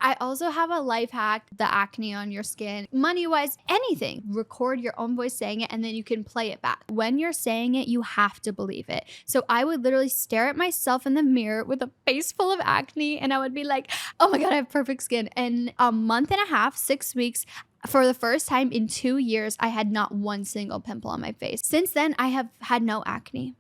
I also have a life hack, the acne on your skin, money-wise, anything. Record your own voice saying it and then you can play it back. When you're saying it, you have to believe it. So I would literally stare at myself in the mirror with a face full of acne and I would be like, oh my God, I have perfect skin. And a month and a half, 6 weeks, for the first time in 2 years, I had not one single pimple on my face. Since then, I have had no acne.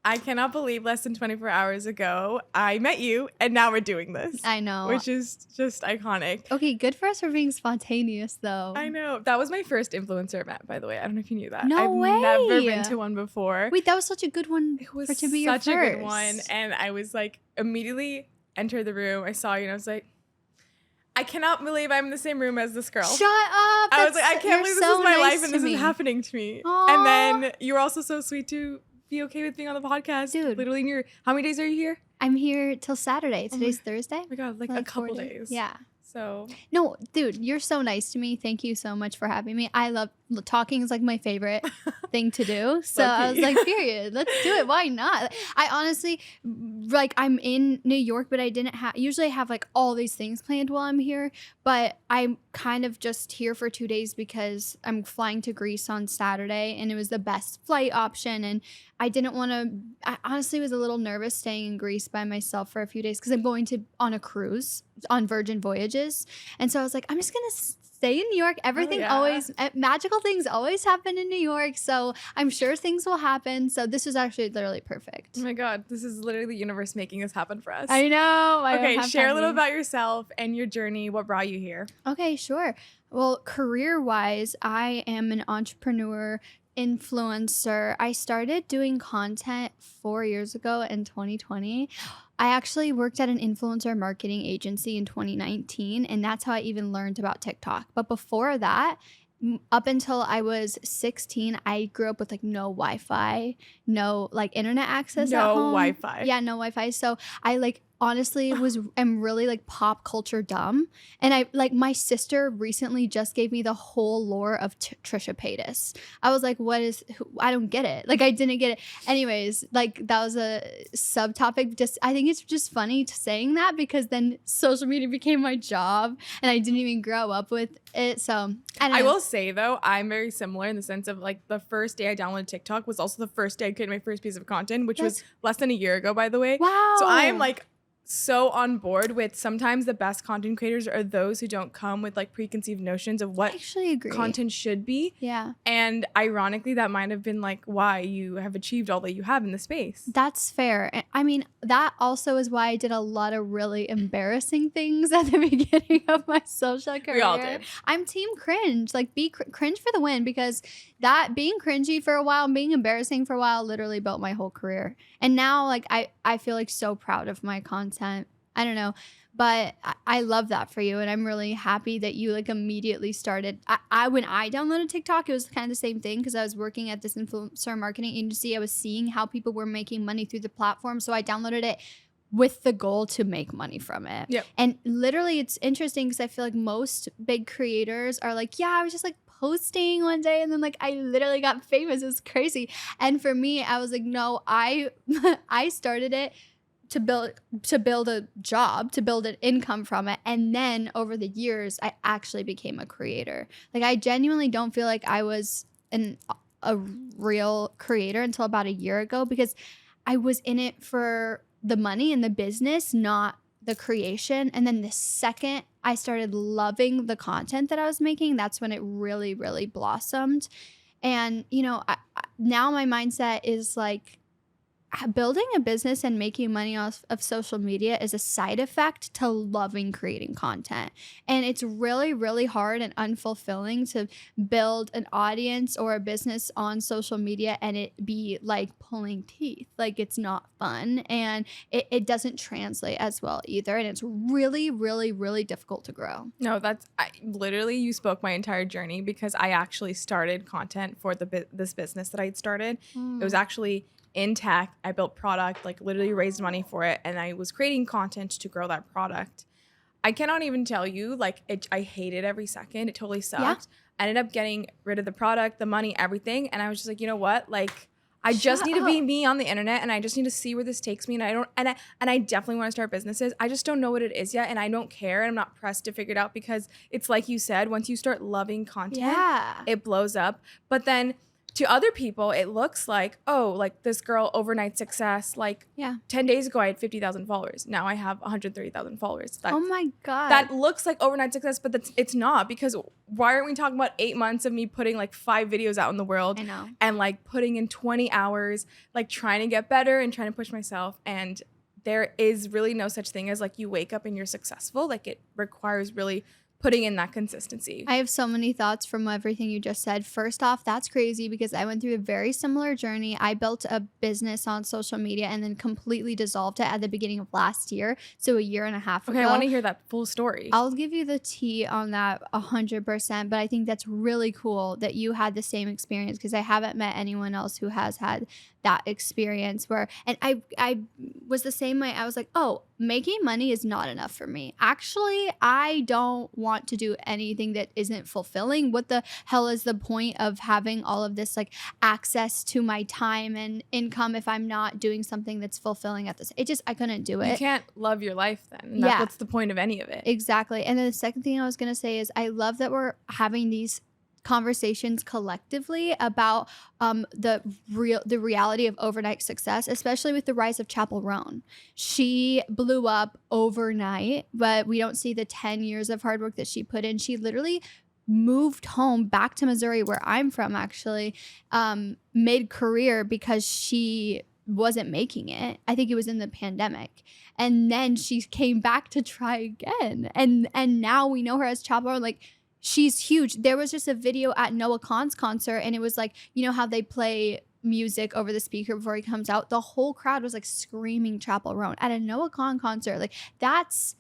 I cannot believe less than 24 hours ago, I met you and now we're doing this. I know. Which is just iconic. Okay, good for us for being spontaneous though. I know. That was my first influencer event, by the way. I don't know if you knew that. No way. I've never been to one before. Wait, that was such a good one. It was to be your such a first. good one. And I was like, immediately entered the room. I saw you and I was like, I cannot believe I'm in the same room as this girl. Shut up. I was like, I can't believe this is my life and this is happening to me. Aww. And then you were also so sweet to be okay with being on the podcast. Dude. Literally in your, how many days are you here? I'm here till Saturday. Today's Thursday. Oh my God, like a couple days. Yeah. So. No, dude, you're so nice to me. Thank you so much for having me. I love talking is like my favorite thing to do. So I was like, period, let's do it. Why not? I honestly, like, I'm in New York, but I didn't have, usually I have like all these things planned while I'm here, but I'm kind of just here for 2 days because I'm flying to Greece on Saturday and it was the best flight option. And I didn't want to, I honestly was a little nervous staying in Greece by myself for a few days because I'm going to on a cruise on Virgin Voyages. And so I was like, I'm just going to stay in New York. Everything always, magical things always happen in New York. So I'm sure things will happen. So this was actually literally perfect. Oh my God, this is literally the universe making this happen for us. I know. Okay, share a little about yourself and your journey. What brought you here? Okay, sure. Well, career-wise, I am an entrepreneur, influencer. I started doing content 4 years ago in 2020. I actually worked at an influencer marketing agency in 2019, and that's how I even learned about TikTok. But before that, up until I was 16, I grew up with like no Wi-Fi, no like internet access at home. No Wi-Fi. Yeah, no Wi-Fi. So I like honestly am really like pop culture dumb. And I like my sister recently just gave me the whole lore of Trisha Paytas. I was like, I don't get it. Like I didn't get it. Anyways, like that was a subtopic. Just I think it's just funny saying that because then social media became my job and I didn't even grow up with it. So I will say though, I'm very similar in the sense of like the first day I downloaded TikTok was also the first day I created my first piece of content, which was less than a year ago, by the way. Wow. So I am like so on board with sometimes the best content creators are those who don't come with like preconceived notions of what content should be. Yeah. And ironically, that might have been like why you have achieved all that you have in the space. That's fair. I mean, that also is why I did a lot of really embarrassing things at the beginning of my social career. We all did. I'm team cringe. Like be cringe for the win because that being cringy for a while and being embarrassing for a while literally built my whole career. And now like I feel like so proud of my content. I don't know, but I love that for you. And I'm really happy that you like immediately started. When I downloaded TikTok, it was kind of the same thing because I was working at this influencer marketing agency. I was seeing how people were making money through the platform. So I downloaded it with the goal to make money from it. Yep. And literally it's interesting because I feel like most big creators are like, yeah, I was just like posting one day and then like I literally got famous. It's crazy. And for me, I was like, no, I started it to build a job, to build an income from it. And then over the years, I actually became a creator. Like I genuinely don't feel like I was a real creator until about a year ago because I was in it for the money and the business, not the creation. And then the second I started loving the content that I was making, that's when it really, really blossomed. And, you know, now my mindset is like, building a business and making money off of social media is a side effect to loving creating content. And it's really, really hard and unfulfilling to build an audience or a business on social media and it be like pulling teeth. Like it's not fun and it doesn't translate as well either. And it's really, really, really difficult to grow. No, literally you spoke my entire journey because I actually started content for this business that I had started. It was actually in tech. I built product, like literally raised money for it. And I was creating content to grow that product. I cannot even tell you, like I hated every second. It totally sucked. Yeah. I ended up getting rid of the product, the money, everything. And I was just like, you know what? Like I just need to be me on the internet, and I just need to see where this takes me. And I definitely want to start businesses. I just don't know what it is yet, and I don't care. And I'm not pressed to figure it out because it's like you said, once you start loving content, it blows up. But then to other people, it looks like, oh, like this girl overnight success. Like 10 days ago, I had 50,000 followers. Now I have 130,000 followers. Oh my God. That looks like overnight success, but it's not, because why aren't we talking about 8 months of me putting like 5 videos out in the world? I know. And like putting in 20 hours, like trying to get better and trying to push myself. And there is really no such thing as like you wake up and you're successful. Like it requires really putting in that consistency. I have so many thoughts from everything you just said. First off, that's crazy because I went through a very similar journey. I built a business on social media and then completely dissolved it at the beginning of last year. So a year and a half ago. Okay, I want to hear that full story. I'll give you the tea on that 100%, but I think that's really cool that you had the same experience because I haven't met anyone else who has had that experience where, and I was the same way. I was like, oh, making money is not enough for me. Actually, I don't want to do anything that isn't fulfilling. What the hell is the point of having all of this like access to my time and income if I'm not doing something that's fulfilling at this? I couldn't do it. You can't love your life then. What's the point of any of it? Exactly. And then the second thing I was going to say is I love that we're having these conversations collectively about the reality of overnight success, especially with the rise of Chapel Roan. She blew up overnight, but we don't see the 10 years of hard work that she put in. She literally moved home back to Missouri, where I'm from actually, mid-career because she wasn't making it. I think it was in the pandemic. And then she came back to try again. And now we know her as Chapel Roan. Like, she's huge. There was just a video at Noah Kahan's concert, and it was like, you know how they play music over the speaker before he comes out? The whole crowd was like screaming Chapel Roan at a Noah Kahan concert. Like that's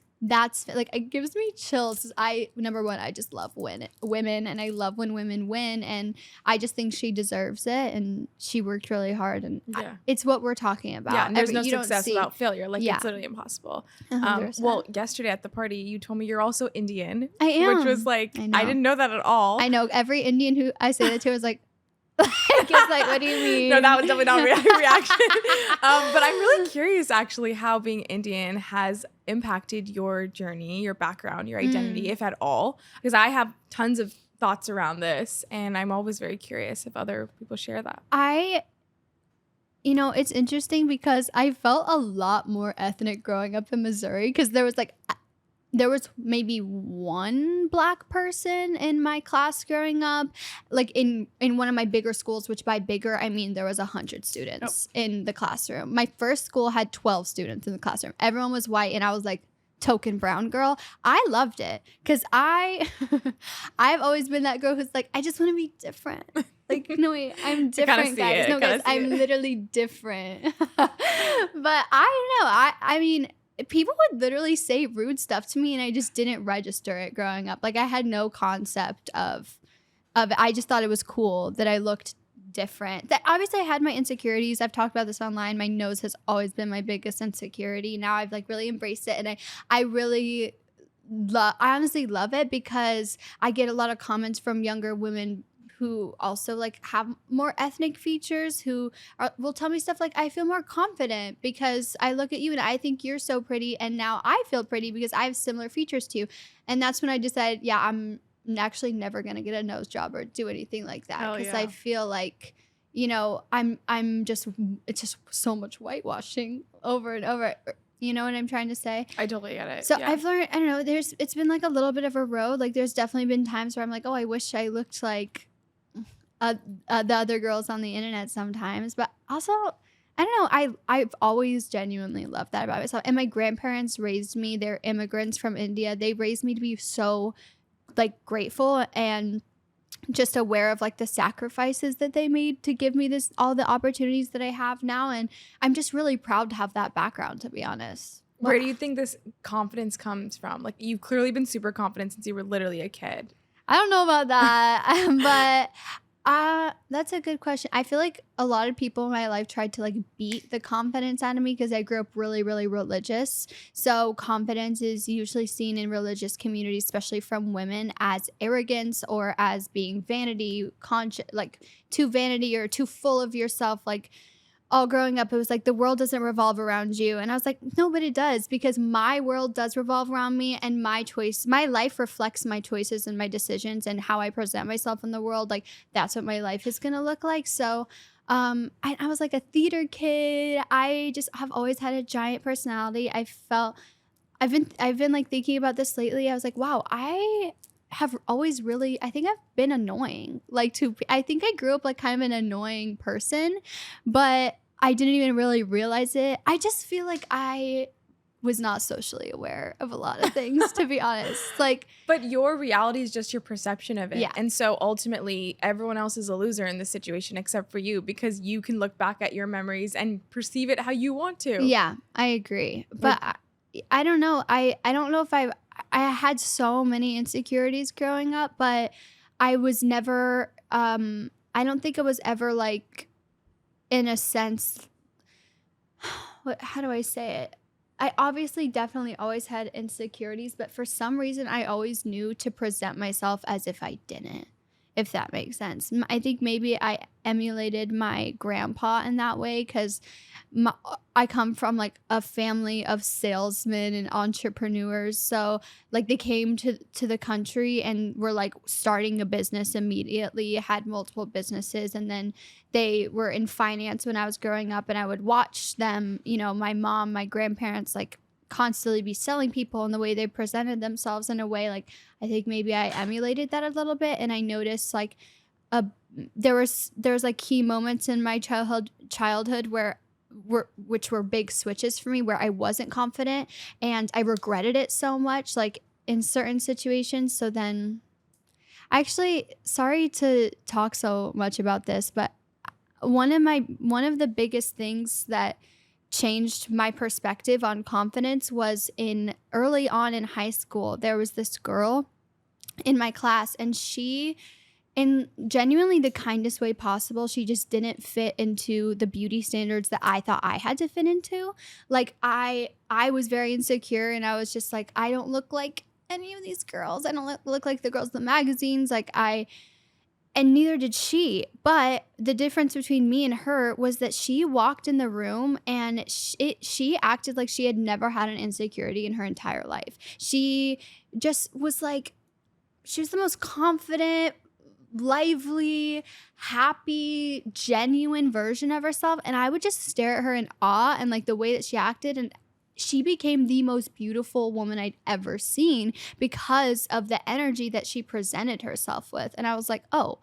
like, it gives me chills. Number one, I just love women, and I love when women win, and I just think she deserves it, and she worked really hard, and it's what we're talking about. Yeah, and there's no success without failure. Like it's literally impossible. Well, yesterday at the party, you told me you're also Indian. I am. Which was like, I didn't know that at all. I know every Indian who I say that to is like, it's like, what do you mean? No, that was definitely not a reaction. But I'm really curious, actually, how being Indian has impacted your journey, your background, your identity, if at all. Because I have tons of thoughts around this, and I'm always very curious if other people share that. It's interesting because I felt a lot more ethnic growing up in Missouri because there was maybe one Black person in my class growing up, like in one of my bigger schools, which by bigger, I mean there was 100 students in the classroom. My first school had 12 students in the classroom. Everyone was white, and I was like token brown girl. I loved it because I've always been that girl who's like, I just want to be different. Like, no, wait, I'm different, guys. No, guys, I'm literally different. But I don't know. I mean, people would literally say rude stuff to me, and I just didn't register it growing up. Like, I had no concept of it. I just thought it was cool that I looked different. That obviously I had my insecurities. I've talked about this online. My nose has always been my biggest insecurity. Now I've like really embraced it, and I honestly love it because I get a lot of comments from younger women who also like have more ethnic features who will tell me stuff like, I feel more confident because I look at you and I think you're so pretty, and now I feel pretty because I have similar features to you. And that's when I decided, I'm actually never gonna get a nose job or do anything like that because I feel like, I'm just, it's just so much whitewashing over and over. You know what I'm trying to say? I totally get it. So I've learned, I don't know, it's been like a little bit of a road. Like there's definitely been times where I'm like, oh, I wish I looked like the other girls on the internet sometimes. But also, I don't know, I've always genuinely loved that about myself. And my grandparents raised me, they're immigrants from India. They raised me to be so like grateful and just aware of like the sacrifices that they made to give me all the opportunities that I have now. And I'm just really proud to have that background, to be honest. Where do you think this confidence comes from? Like, you've clearly been super confident since you were literally a kid. I don't know about that, but That's a good question. I feel like a lot of people in my life tried to like beat the confidence out of me because I grew up really, really religious. So confidence is usually seen in religious communities, especially from women, as arrogance or as being vanity, like too vanity or too full of yourself. Like all growing up, it was like the world doesn't revolve around you. And I was like, no, but it does, because my world does revolve around me, and my life reflects my choices and my decisions and how I present myself in the world. Like that's what my life is going to look like. So I was like a theater kid. I just have always had a giant personality. I've been like thinking about this lately. I was like, wow, I think I've been annoying. I think I grew up like kind of an annoying person, but I didn't even really realize it. I just feel like I was not socially aware of a lot of things, to be honest. Like, but your reality is just your perception of it. Yeah. And so ultimately everyone else is a loser in this situation except for you, because you can look back at your memories and perceive it how you want to. Yeah, I agree. But I don't know. I don't know if I had so many insecurities growing up, but I was never, I don't think I was ever like, in a sense, how do I say it? I obviously definitely always had insecurities, but for some reason I always knew to present myself as if I didn't, if that makes sense. I think maybe I emulated my grandpa in that way, because I come from like a family of salesmen and entrepreneurs. So like they came to the country and were like starting a business immediately, had multiple businesses, and then they were in finance when I was growing up, and I would watch them, my mom, my grandparents, like constantly be selling people, and the way they presented themselves in a way, like I think maybe I emulated that a little bit. And I noticed like there's like key moments in my childhood which were big switches for me, where I wasn't confident and I regretted it so much, like in certain situations. So then actually, sorry to talk so much about this, but one of the biggest things that changed my perspective on confidence was early on in high school. There was this girl in my class, and she, in genuinely the kindest way possible, she just didn't fit into the beauty standards that I thought I had to fit into. Like I was very insecure, and I was just like, I don't look like any of these girls. I don't look like the girls in the magazines. And neither did she. But the difference between me and her was that she walked in the room and she acted like she had never had an insecurity in her entire life. She just was like, she was the most confident, lively, happy, genuine version of herself. And I would just stare at her in awe, and like the way that she acted, and she became the most beautiful woman I'd ever seen because of the energy that she presented herself with. And I was like, oh,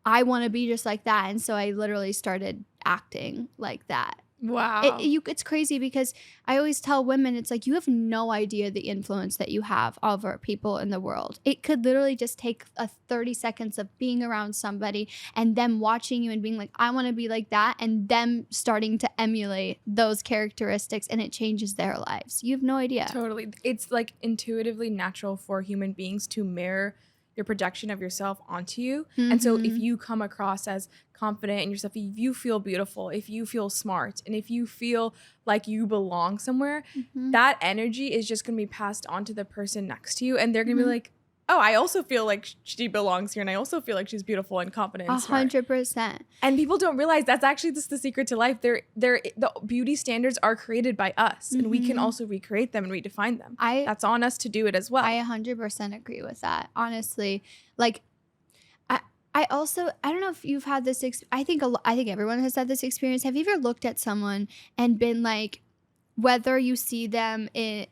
I want to be just like that. And so I literally started acting like that. Wow. It's crazy, because I always tell women, it's like, you have no idea the influence that you have over people in the world. It could literally just take 30 seconds of being around somebody and them watching you and being like, I want to be like that, and them starting to emulate those characteristics, and it changes their lives. You have no idea. Totally. It's like intuitively natural for human beings to mirror your projection of yourself onto you. Mm-hmm. And so if you come across as confident in yourself, if you feel beautiful, if you feel smart, and if you feel like you belong somewhere, mm-hmm. that energy is just going to be passed on to the person next to you. And they're going to mm-hmm. be like, oh, I also feel like she belongs here, and I also feel like she's beautiful and confident and smart. 100%. And people don't realize that's actually just the secret to life. The beauty standards are created by us, mm-hmm. and we can also recreate them and redefine them. That's on us to do it as well. I 100% agree with that. Honestly, like I also, I don't know if you've had this. I think everyone has had this experience. Have you ever looked at someone and been like, whether you see them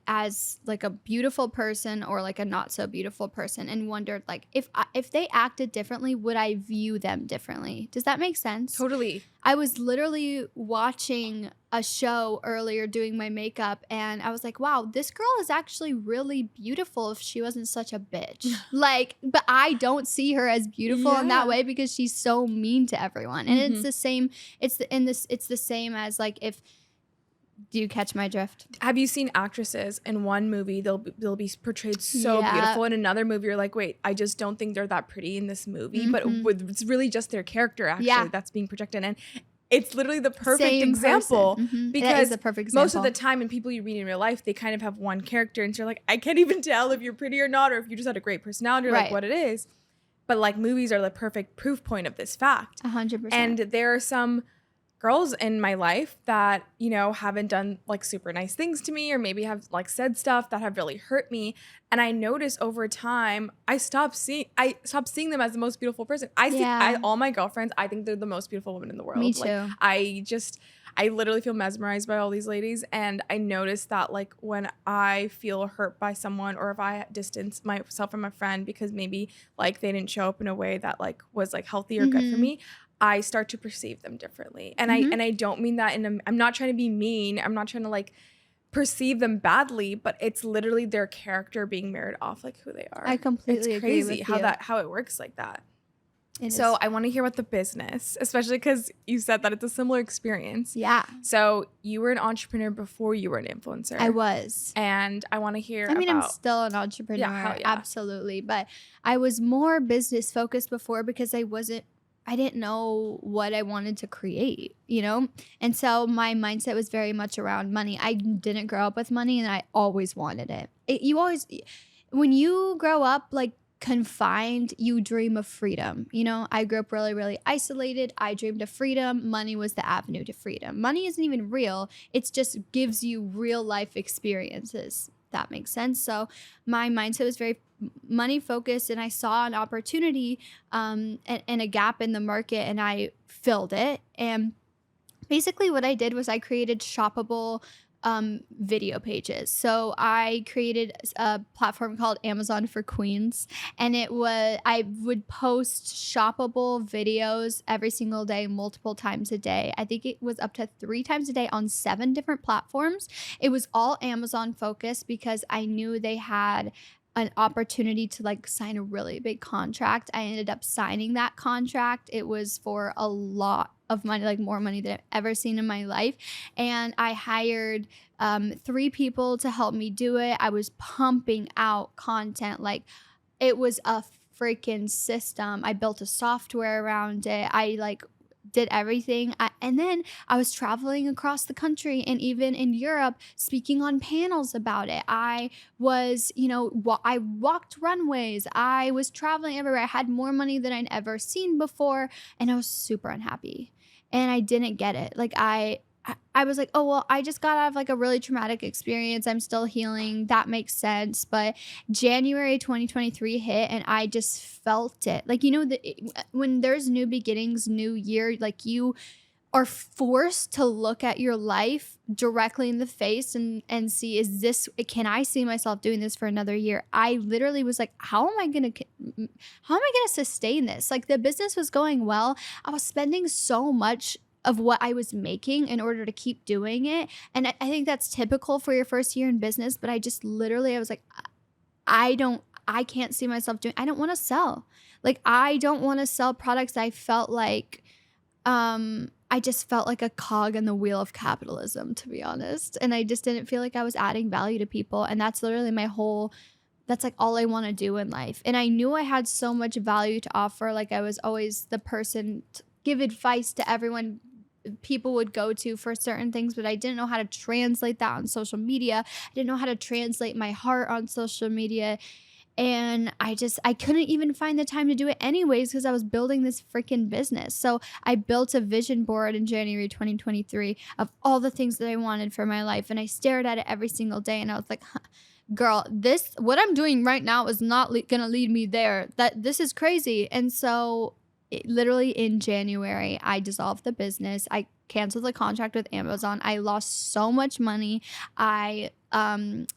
as like a beautiful person or like a not so beautiful person, and wondered like, if they acted differently, would I view them differently? Does that make sense? Totally. I was literally watching a show earlier doing my makeup, and I was like, wow, this girl is actually really beautiful if she wasn't such a bitch. Like, but I don't see her as beautiful in that way because she's so mean to everyone. And mm-hmm. it's the same. It's the same as like, if Do you catch my drift? Have you seen actresses in one movie, they'll be portrayed so beautiful, in another movie you're like, wait, I just don't think they're that pretty in this movie, but it's really just their character actually that's being projected, and it's literally the perfect example because that is the perfect example. Most of the time in people you read in real life, they kind of have one character, and so you're like, I can't even tell if you're pretty or not, or if you just had a great personality or like what it is. But like movies are the perfect proof point of this fact. 100%. And there are some girls in my life that, you know, haven't done like super nice things to me, or maybe have like said stuff that have really hurt me. And I notice over time, I stopped seeing them as the most beautiful person. I see all my girlfriends, I think they're the most beautiful women in the world. Me too. Like, I literally feel mesmerized by all these ladies. And I notice that like when I feel hurt by someone, or if I distance myself from a friend because maybe like they didn't show up in a way that like was like healthy or good for me, I start to perceive them differently. And I don't mean that I'm not trying to be mean. I'm not trying to like perceive them badly, but it's literally their character being mirrored off like who they are. I completely agree with you. It's crazy how it works like that. So I want to hear about the business, especially because you said that it's a similar experience. Yeah. So you were an entrepreneur before you were an influencer. I was. And I want to hear I'm still an entrepreneur. Absolutely. But I was more business focused before because I didn't know what I wanted to create, you know? And so my mindset was very much around money. I didn't grow up with money, and I always wanted it. When you grow up like confined, you dream of freedom. You know, I grew up really, really isolated. I dreamed of freedom. Money was the avenue to freedom. Money isn't even real. It just gives you real life experiences. That makes sense. So my mindset was very money focused, and I saw an opportunity and a gap in the market, and I filled it. And basically what I did was I created shoppable video pages. So I created a platform called Amazon for Queens, and I would post shoppable videos every single day, multiple times a day. I think it was up to 3 times a day on 7 different platforms. It was all Amazon focused because I knew they had an opportunity to like sign a really big contract. I ended up signing that contract. It was for a lot of money, like more money than I've ever seen in my life. And I hired 3 people to help me do it. I was pumping out content. Like it was a freaking system. I built a software around it. I like did everything. And then I was traveling across the country and even in Europe speaking on panels about it. I was, I walked runways. I was traveling everywhere. I had more money than I'd ever seen before. And I was super unhappy. And I didn't get it. Like I was like, oh, well, I just got out of like a really traumatic experience. I'm still healing. That makes sense. But January 2023 hit and I just felt it. Like, when there's new beginnings, new year, like you are forced to look at your life directly in the face and see, can I see myself doing this for another year? I literally was like, how am I going to sustain this? Like the business was going well. I was spending so much of what I was making in order to keep doing it. And I think that's typical for your first year in business. But I was like, I can't see myself I don't want to sell. Like, I don't want to sell products. I felt like, I just felt like a cog in the wheel of capitalism, to be honest. And I just didn't feel like I was adding value to people. And that's literally that's like all I want to do in life. And I knew I had so much value to offer. Like I was always the person to give advice to everyone people would go to for certain things, but I didn't know how to translate that on social media. I didn't know how to translate my heart on social media. And I couldn't even find the time to do it anyways because I was building this freaking business. So I built a vision board in January 2023 of all the things that I wanted for my life. And I stared at it every single day. And I was like, girl, what I'm doing right now is not going to lead me there. This is crazy. And so literally in January, I dissolved the business. I canceled the contract with Amazon. I lost so much money. I kind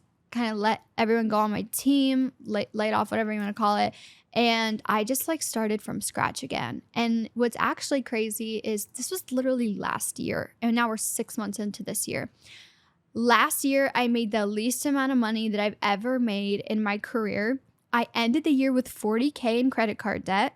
of let everyone go on my team, laid off, whatever you want to call it. And I just like started from scratch again. And what's actually crazy is this was literally last year. And now we're 6 months into this year. Last year, I made the least amount of money that I've ever made in my career. I ended the year with $40,000 in credit card debt.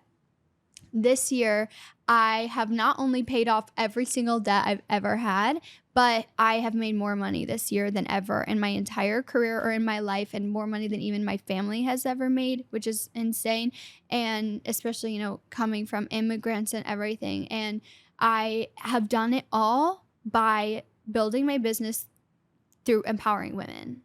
This year, I have not only paid off every single debt I've ever had, But I have made more money this year than ever in my entire career or in my life, and more money than even my family has ever made, which is insane. And especially, coming from immigrants and everything. And I have done it all by building my business through empowering women.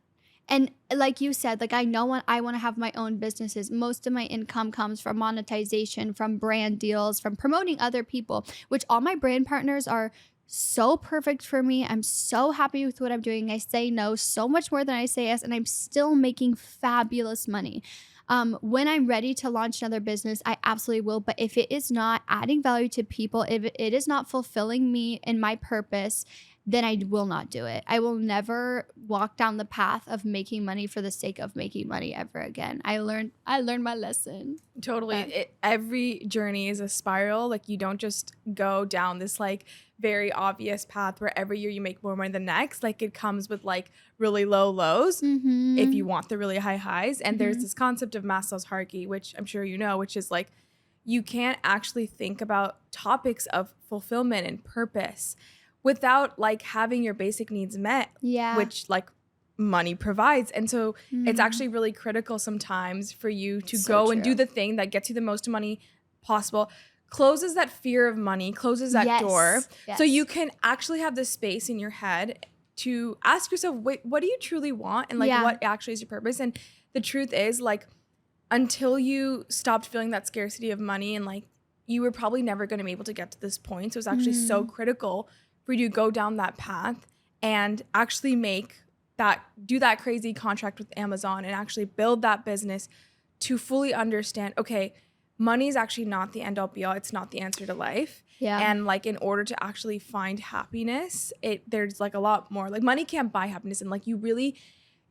And like you said, like I know I want to have my own businesses. Most of my income comes from monetization, from brand deals, from promoting other people, which all my brand partners are so perfect for me. I'm so happy with what I'm doing. I say no so much more than I say yes, and I'm still making fabulous money. When I'm ready to launch another business, I absolutely will. But if it is not adding value to people, if it is not fulfilling me and my purpose, then I will not do it. I will never walk down the path of making money for the sake of making money ever again. I learned my lesson. Totally. Every journey is a spiral. Like you don't just go down this like very obvious path where every year you make more money than the next. Like it comes with like really low lows if you want the really high highs. And there's this concept of Maslow's hierarchy, which I'm sure you know, which is like you can't actually think about topics of fulfillment and purpose without like having your basic needs met, which like money provides. And so it's actually really critical sometimes for you to go and do the thing that gets you the most money possible, closes that fear of money, closes that door. So you can actually have this space in your head to ask yourself, wait, what do you truly want? And like, what actually is your purpose? And the truth is like, until you stopped feeling that scarcity of money and like, you were probably never going to be able to get to this point. So it's actually so critical for you to go down that path and actually do that crazy contract with Amazon and actually build that business to fully understand, okay, money is actually not the end all be all. It's not the answer to life. Yeah. And like, in order to actually find happiness, there's like a lot more, like money can't buy happiness. And like,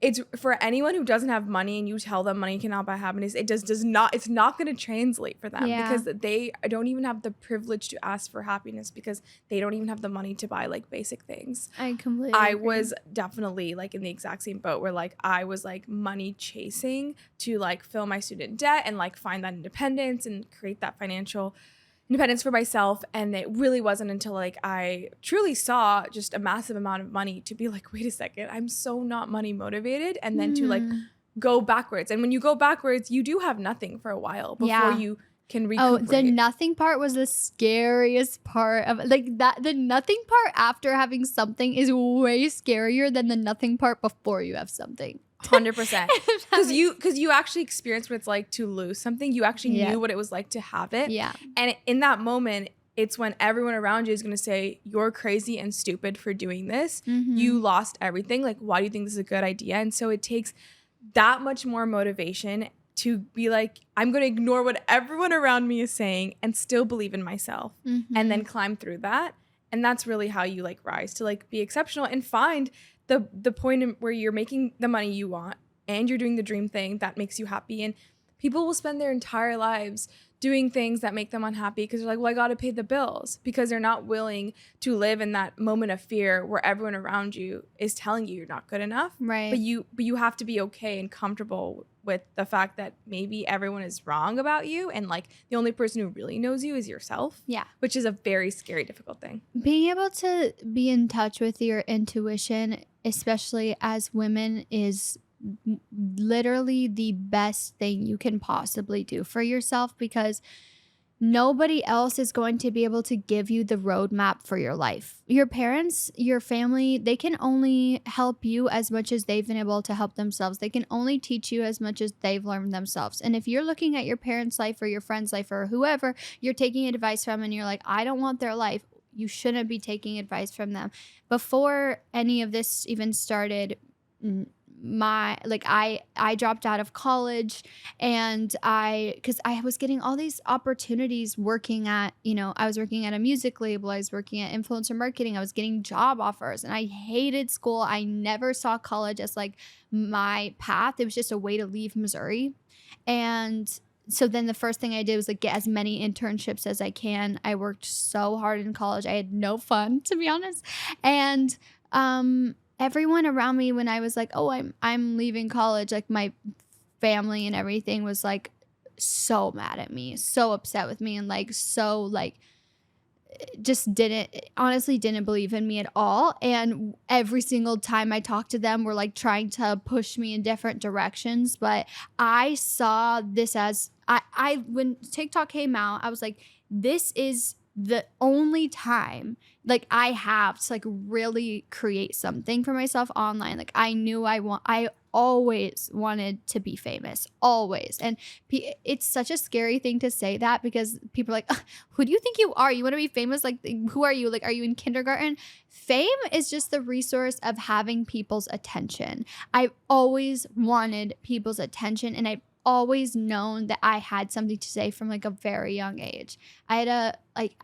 it's for anyone who doesn't have money and you tell them money cannot buy happiness, it's not going to translate for them because they don't even have the privilege to ask for happiness because they don't even have the money to buy like basic things. I was definitely like in the exact same boat where like I was like money chasing to like fill my student debt and like find that independence and create that financial independence for myself. And it really wasn't until like I truly saw just a massive amount of money to be like, wait a second, I'm so not money motivated. And then to like go backwards. And when you go backwards, you do have nothing for a while before you can recuperate. Oh, the nothing part was the scariest part of like that. The nothing part after having something is way scarier than the nothing part before you have something. 100%. Because you actually experienced what it's like to lose something. You actually knew what it was like to have it. Yeah. And in that moment, it's when everyone around you is going to say, you're crazy and stupid for doing this. You lost everything. Like, why do you think this is a good idea? And so it takes that much more motivation to be like, I'm going to ignore what everyone around me is saying and still believe in myself and then climb through that. And that's really how you like rise to like be exceptional and find the point where you're making the money you want and you're doing the dream thing that makes you happy. And people will spend their entire lives doing things that make them unhappy because they're like, well, I got to pay the bills, because they're not willing to live in that moment of fear where everyone around you is telling you you're not good enough. Right. But you have to be okay and comfortable with the fact that maybe everyone is wrong about you and like the only person who really knows you is yourself. Yeah. Which is a very scary, difficult thing. Being able to be in touch with your intuition, especially as women, is literally the best thing you can possibly do for yourself, because nobody else is going to be able to give you the roadmap for your life. Your parents, your family, they can only help you as much as they've been able to help themselves. They can only teach you as much as they've learned themselves. And if you're looking at your parents' life or your friend's life or whoever you're taking advice from and you're like, I don't want their life, you shouldn't be taking advice from them. Before any of this even started, I dropped out of college, and because I was getting all these opportunities working at, I was working at a music label, I was working at influencer marketing, I was getting job offers, and I hated school. I never saw college as like my path. It was just a way to leave Missouri. And so then the first thing I did was like get as many internships as I can. I worked so hard in college. I had no fun, to be honest. And everyone around me, when I was like, oh, I'm leaving college, like my family and everything was like so mad at me, so upset with me, and like so like just didn't believe in me at all. And every single time I talked to them were like trying to push me in different directions. But I saw this as I when TikTok came out, I was like, this is the only time like I have to like really create something for myself online. Like I knew I always wanted to be famous, always. And it's such a scary thing to say that, because people are like, "Ugh, who do you think you are? You want to be famous? Like, who are you? Like, are you in kindergarten?" Fame is just the resource of having people's attention. I've always wanted people's attention, and I've always known that I had something to say from like a very young age.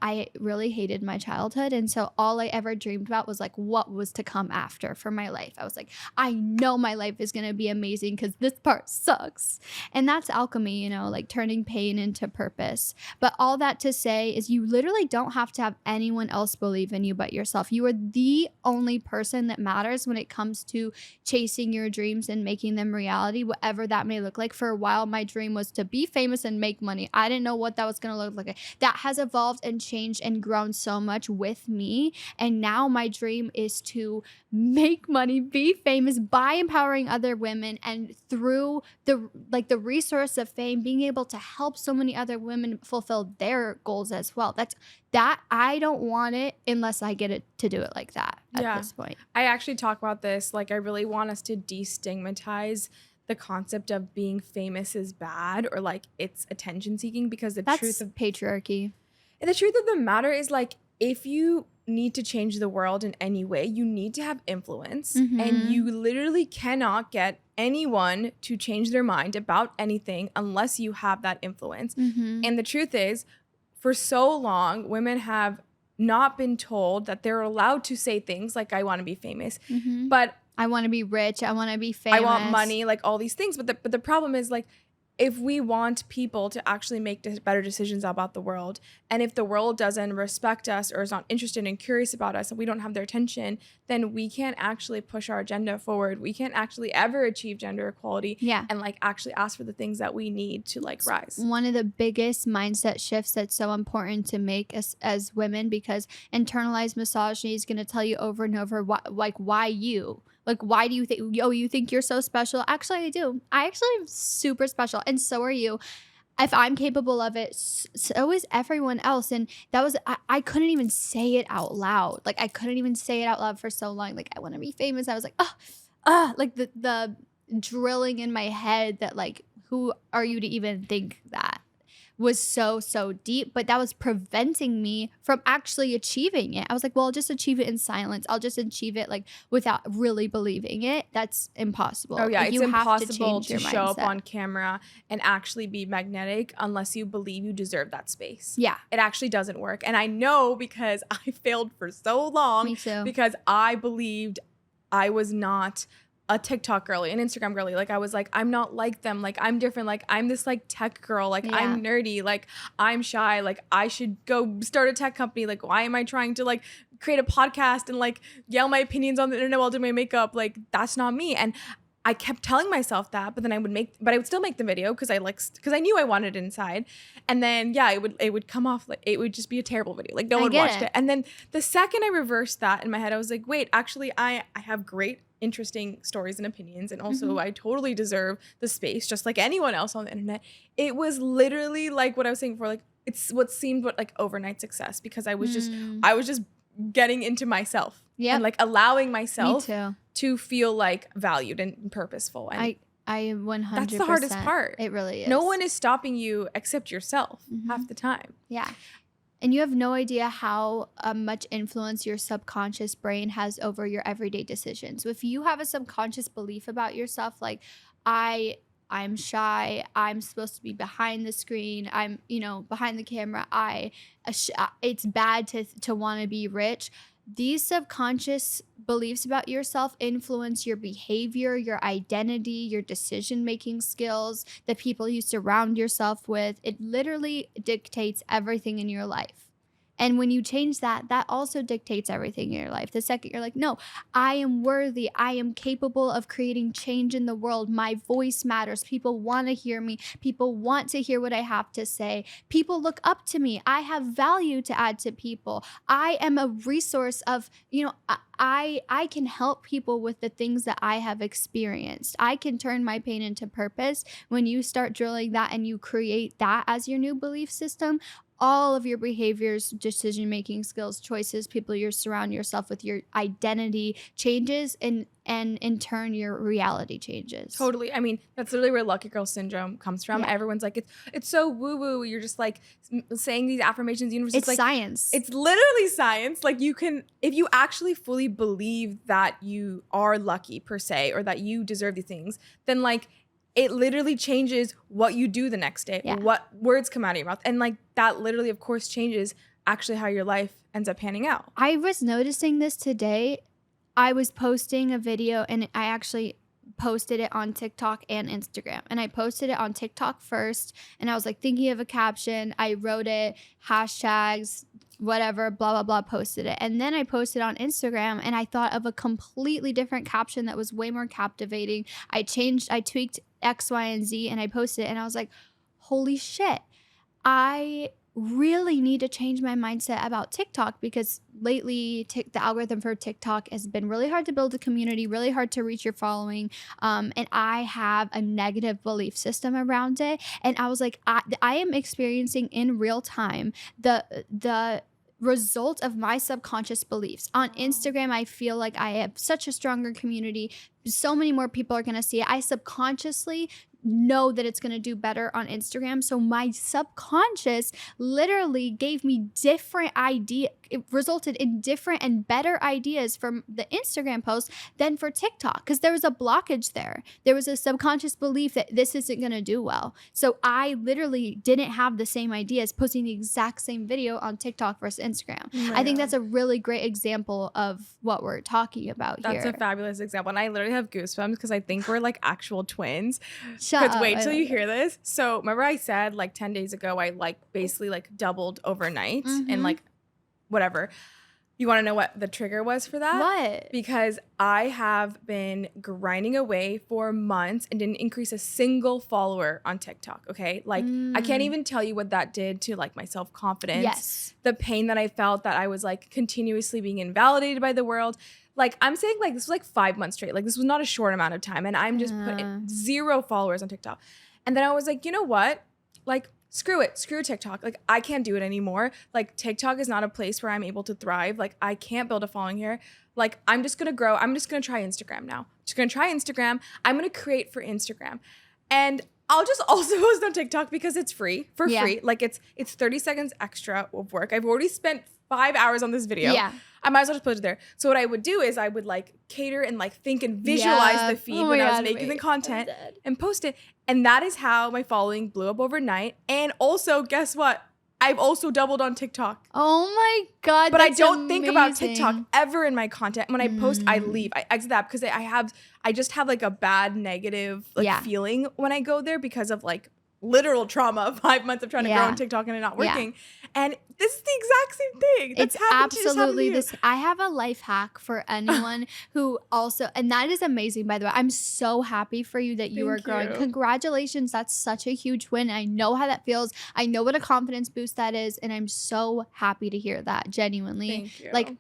I really hated my childhood, and so all I ever dreamed about was like what was to come after for my life. I was like, I know my life is going to be amazing because this part sucks. And that's alchemy, like turning pain into purpose. But all that to say is you literally don't have to have anyone else believe in you but yourself. You are the only person that matters when it comes to chasing your dreams and making them reality, whatever that may look like. For a while, my dream was to be famous and make money. I didn't know what that was going to look like. That has evolved and changed and grown so much with me. And now my dream is to make money, be famous by empowering other women, and through the resource of fame, being able to help so many other women fulfill their goals as well. That I don't want it unless I get it to do it like that at this point. I actually talk about this. Like, I really want us to destigmatize the concept of being famous is bad or like it's attention seeking, because that's truth of patriarchy. And the truth of the matter is, like, if you need to change the world in any way, you need to have influence, and you literally cannot get anyone to change their mind about anything unless you have that influence. And the truth is, for so long, women have not been told that they're allowed to say things like, I want to be famous, but I want to be rich, I want to be famous, I want money, like all these things. But the problem is, like, if we want people to actually make better decisions about the world, and if the world doesn't respect us or is not interested and curious about us, and we don't have their attention, then we can't actually push our agenda forward. We can't actually ever achieve gender equality and like actually ask for the things that we need to like rise. One of the biggest mindset shifts that's so important to make as women, because internalized misogyny is going to tell you over and over why you. Like, why do you think, you think you're so special? Actually, I do. I actually am super special, and so are you. If I'm capable of it, so is everyone else. And that was, I couldn't even say it out loud. Like, I couldn't even say it out loud for so long. Like, I want to be famous. I was like, like the drilling in my head that like, who are you to even think that, was so deep. But that was preventing me from actually achieving it. I was like, well, I'll just achieve it in silence. I'll just achieve it like without really believing it. That's impossible. Oh yeah, like, it's impossible to show up mindset. on camera and actually be magnetic unless you believe you deserve that space. Yeah, it actually doesn't work. And I know, because I failed for so long. Me too. Because I believed I was not a TikTok girly, an Instagram girly. Like, I was like, I'm not like them. Like, I'm different. Like, I'm this like tech girl. Like, I'm nerdy. Like, I'm shy. Like, I should go start a tech company. Like, why am I trying to like create a podcast and like yell my opinions on the internet while doing my makeup? Like, that's not me. And I kept telling myself that, but then I would still make the video because I knew I wanted it inside. And then it would come off like it would just be a terrible video. Like, no one watched it. And then the second I reversed that in my head, I was like, wait, actually I have great interesting stories and opinions, and also I totally deserve the space just like anyone else on the internet. It was literally like what I was saying before, like it's what seemed like overnight success, because I was just getting into myself and like allowing myself to feel like valued and purposeful. And I 100%. That's the hardest part. It really is. No one is stopping you except yourself half the time. Yeah. And you have no idea how much influence your subconscious brain has over your everyday decisions. So if you have a subconscious belief about yourself, like I'm shy, I'm supposed to be behind the screen, I'm behind the camera, it's bad to want to be rich. These subconscious beliefs about yourself influence your behavior, your identity, your decision-making skills, the people you surround yourself with. It literally dictates everything in your life. And when you change that, that also dictates everything in your life. The second you're like, no, I am worthy. I am capable of creating change in the world. My voice matters. People want to hear me. People want to hear what I have to say. People look up to me. I have value to add to people. I am a resource of, I can help people with the things that I have experienced. I can turn my pain into purpose. When you start drilling that and you create that as your new belief system, all of your behaviors, decision-making skills, choices, people you surround yourself with, your identity changes, and in turn your reality changes. Totally. I mean, that's literally where lucky girl syndrome comes from. Yeah. Everyone's like, it's so woo-woo. You're just like saying these affirmations. The universe it's like science. It's literally science. Like you can, if you actually fully believe that you are lucky per se, or that you deserve these things, then like it literally changes what you do the next day, what words come out of your mouth. And like that literally, of course, changes actually how your life ends up panning out. I was noticing this today. I was posting a video and I actually posted it on TikTok and Instagram. And I posted it on TikTok first. And I was like thinking of a caption. I wrote it, hashtags, whatever, blah, blah, blah, posted it. And then I posted on Instagram and I thought of a completely different caption that was way more captivating. I tweaked X, Y, and Z and I posted it and I was like, holy shit, I really need to change my mindset about TikTok, because lately the algorithm for TikTok has been really hard to build a community, really hard to reach your following. And I have a negative belief system around it. And I was like, I am experiencing in real time the result of my subconscious beliefs. On Instagram, I feel like I have such a stronger community. So many more people are going to see it. I subconsciously know that it's going to do better on Instagram. So my subconscious literally gave me different ideas. It resulted in different and better ideas from the Instagram post than for TikTok, because there was a blockage there. There was a subconscious belief that this isn't going to do well. So I literally didn't have the same ideas posting the exact same video on TikTok versus Instagram. I think that's a really great example of what we're talking about here. That's a fabulous example. And I literally have goosebumps because I think we're like actual twins. Because wait till you hear this. So remember I said like 10 days ago, I like basically like doubled overnight and like whatever. You want to know what the trigger was for that? What? Because I have been grinding away for months and didn't increase a single follower on TikTok. Okay. Like I can't even tell you what that did to like my self-confidence. Yes. The pain that I felt that I was like continuously being invalidated by the world. Like I'm saying like this was like 5 months straight. Like this was not a short amount of time. And I'm just putting 0 followers on TikTok. And then I was like, you know what? Like screw it. Screw TikTok. Like I can't do it anymore. Like TikTok is not a place where I'm able to thrive. Like I can't build a following here. Like I'm just going to grow. I'm just going to try Instagram now. Just going to try Instagram. I'm going to create for Instagram. And I'll just also post on TikTok because it's free for free. Like it's 30 seconds extra of work. I've already spent 5 hours on this video. Yeah. I might as well just put it there. So what I would do is I would like cater and like think and visualize the feed when I was making the content and post it. And that is how my following blew up overnight. And also, guess what? I've also doubled on TikTok. Oh my God. But I don't think about TikTok ever in my content. When I post, I leave. I exit that because I just have like a bad negative feeling when I go there because of like literal trauma of 5 months of trying to grow on TikTok and it not working. And this is the exact same thing. It's absolutely this. I have a life hack for anyone who also, and that is amazing, by the way. I'm so happy for you that you are growing. Congratulations. That's such a huge win. I know how that feels. I know what a confidence boost that is. And I'm so happy to hear that, genuinely. Thank you. Like,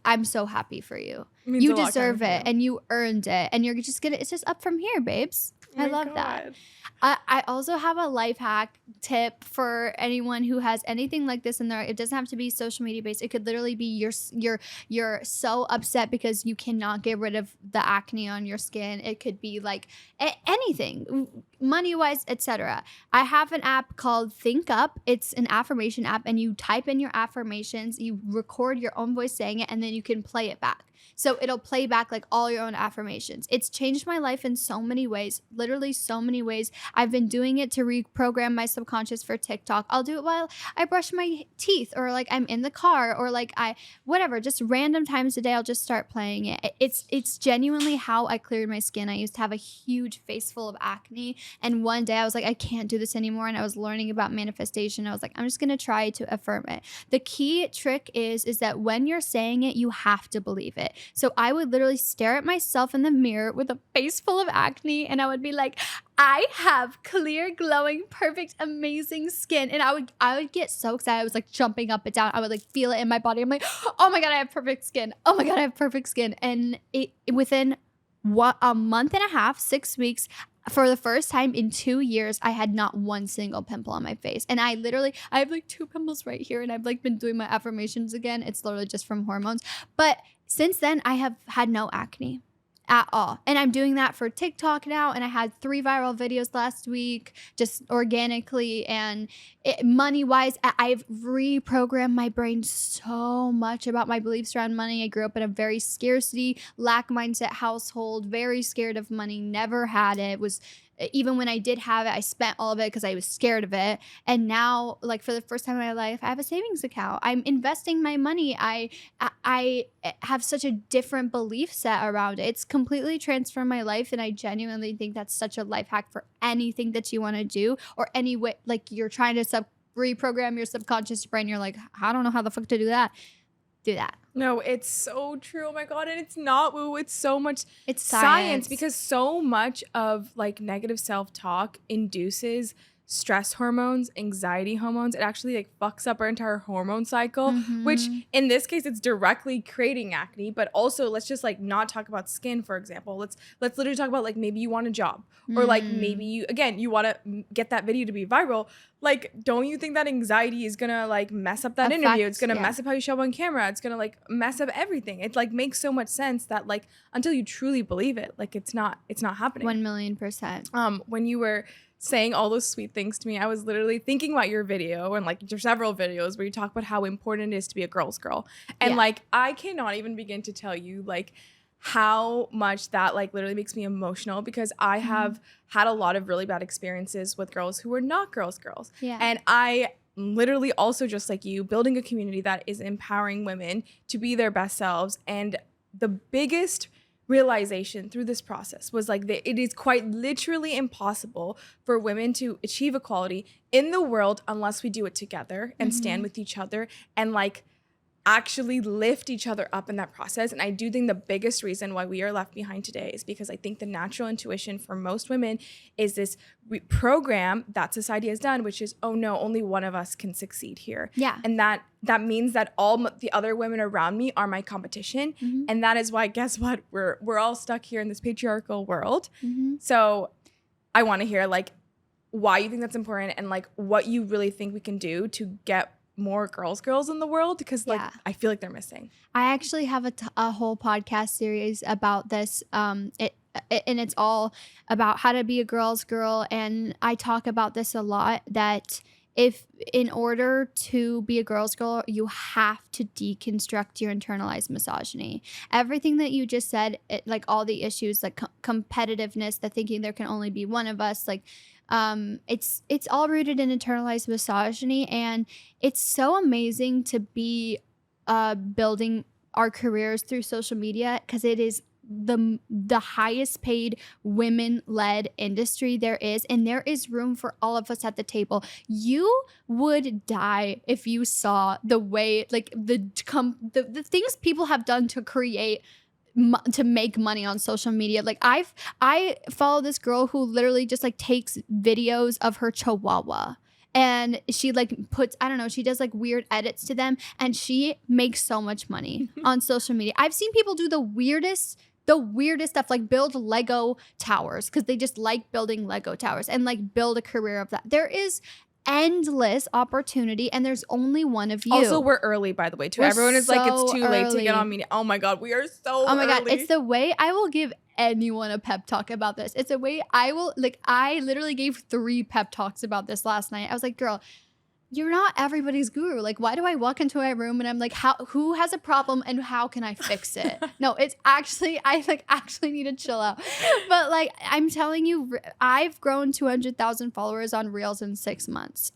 I'm so happy for you. You deserve it and you earned it. And you're just it's just up from here, babes. I love that. I also have a life hack tip for anyone who has anything like this in there. It doesn't have to be social media based. It could literally be you're so upset because you cannot get rid of the acne on your skin. It could be like anything, money-wise, etc. I have an app called Think Up. It's an affirmation app, and you type in your affirmations, you record your own voice saying it, and then you can play it back. So it'll play back like all your own affirmations. It's changed my life in so many ways, literally so many ways. I've been doing it to reprogram my subconscious for TikTok. I'll do it while I brush my teeth, or like I'm in the car, or like whatever, just random times a day, I'll just start playing it. It's genuinely how I cleared my skin. I used to have a huge face full of acne, and one day I was like, I can't do this anymore. And I was learning about manifestation. I was like, I'm just gonna try to affirm it. The key trick is that when you're saying it, you have to believe it. So I would literally stare at myself in the mirror with a face full of acne, and I would be like, I have clear, glowing, perfect, amazing skin. And I would get so excited. I was like jumping up and down. I would like feel it in my body. I'm like, oh my God, I have perfect skin. Oh my God, I have perfect skin. And within a month and a half, 6 weeks, for the first time in 2 years, I had not one single pimple on my face. And I have like 2 pimples right here, and I've like been doing my affirmations again. It's literally just from hormones. But since then, I have had no acne at all. And I'm doing that for TikTok now. And I had 3 viral videos last week, just organically. And money-wise, I've reprogrammed my brain so much about my beliefs around money. I grew up in a very scarcity, lack mindset household, very scared of money, never had it, even when I did have it, I spent all of it because I was scared of it. And now, like for the first time in my life, I have a savings account. I'm investing my money. I have such a different belief set around it. It's completely transformed my life. And I genuinely think that's such a life hack for anything that you want to do, or any way, like you're trying to reprogram your subconscious brain. You're like, I don't know how the fuck to do that. Do that. No, it's so true. Oh my God. And it's not woo. It's so much. It's science. Because so much of like negative self-talk induces stress hormones, anxiety hormones. It actually like fucks up our entire hormone cycle, which in this case, it's directly creating acne. But also, let's just like not talk about skin, for example. Let's literally talk about like maybe you want a job, or like maybe you want to get that video to be viral. Like, don't you think that anxiety is gonna like mess up that interview? It's gonna mess up how you show up on camera. It's gonna like mess up everything. It like makes so much sense that like until you truly believe it, like it's not happening. 1,000,000%. When you were saying all those sweet things to me, I was literally thinking about your video, and like there's several videos where you talk about how important it is to be a girl's girl. And like I cannot even begin to tell you like how much that like literally makes me emotional, because I have had a lot of really bad experiences with girls who were not girls. Yeah. And I literally also, just like you, building a community that is empowering women to be their best selves. And the biggest realization through this process was like that it is quite literally impossible for women to achieve equality in the world unless we do it together and stand with each other and like actually lift each other up in that process. And I do think the biggest reason why we are left behind today is because I think the natural intuition for most women is this program that society has done, which is, oh no, only one of us can succeed here. Yeah. And that means that all the other women around me are my competition. And that is why, guess what? We're all stuck here in this patriarchal world. So I want to hear like why you think that's important, and like what you really think we can do to get more girls in the world, because like I feel like they're missing. I actually have a whole podcast series about this. And it's all about how to be a girl's girl. And I talk about this a lot, that if in order to be a girl's girl, you have to deconstruct your internalized misogyny. Everything that you just said, like all the issues, like competitiveness, the thinking there can only be one of us, like it's all rooted in internalized misogyny. And it's so amazing to be building our careers through social media, because it is the highest paid women-led industry there is, and there is room for all of us at the table. You would die if you saw the way, like the things people have done to create to make money on social media. Like I follow this girl who literally just like takes videos of her chihuahua, and she like puts, I don't know, she does like weird edits to them, and she makes so much money on social media. I've seen people do the weirdest stuff, like build Lego towers, because they just like building Lego towers, and like build a career of that. There is endless opportunity, and there's only one of you. Also, we're early, by the way, too. Everyone is like, it's too late to get on media. Oh my God, we are so early. Oh my God, it's the way I will give anyone a pep talk about this. It's a way I literally gave 3 pep talks about this last night. I was like, girl, you're not everybody's guru. Like, why do I walk into my room and I'm like, who has a problem and how can I fix it? No, it's actually, I like actually need to chill out. But like, I'm telling you, I've grown 200,000 followers on Reels in 6 months.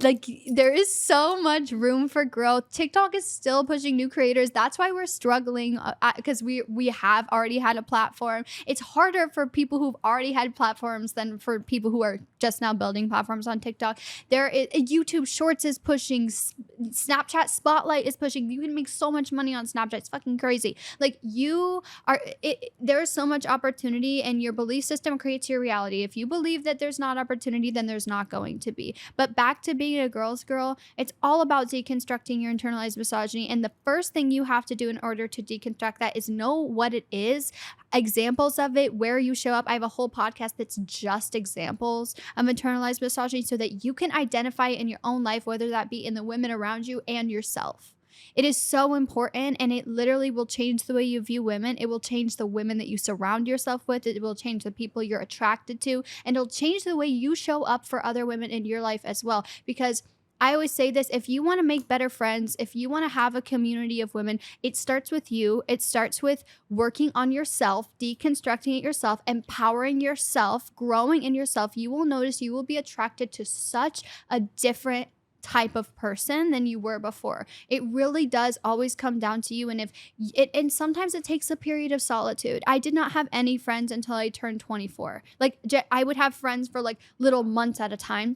Like, there is so much room for growth. TikTok is still pushing new creators. That's why we're struggling, because we have already had a platform. It's harder for people who've already had platforms than for people who are just now building platforms on TikTok. YouTube Shorts is pushing, Snapchat Spotlight is pushing. You can make so much money on Snapchat. It's fucking crazy. Like, there's so much opportunity, and your belief system creates your reality. If you believe that there's not opportunity, then there's not going to be. But back to being a girl's girl, it's all about deconstructing your internalized misogyny. And the first thing you have to do in order to deconstruct that is know what it is, examples of it, where you show up. I have a whole podcast that's just examples of internalized misogyny so that you can identify it in your own life, whether that be in the women around you and yourself. It is so important, and it literally will change the way you view women. It will change the women that you surround yourself with. It will change the people you're attracted to, and it'll change the way you show up for other women in your life as well. Because I always say this, if you want to make better friends, if you want to have a community of women, it starts with you. It starts with working on yourself, deconstructing it yourself, empowering yourself, growing in yourself. You will notice you will be attracted to such a different type of person than you were before. It really does always come down to you. And sometimes it takes a period of solitude. I did not have any friends until I turned 24. Like, I would have friends for like little months at a time.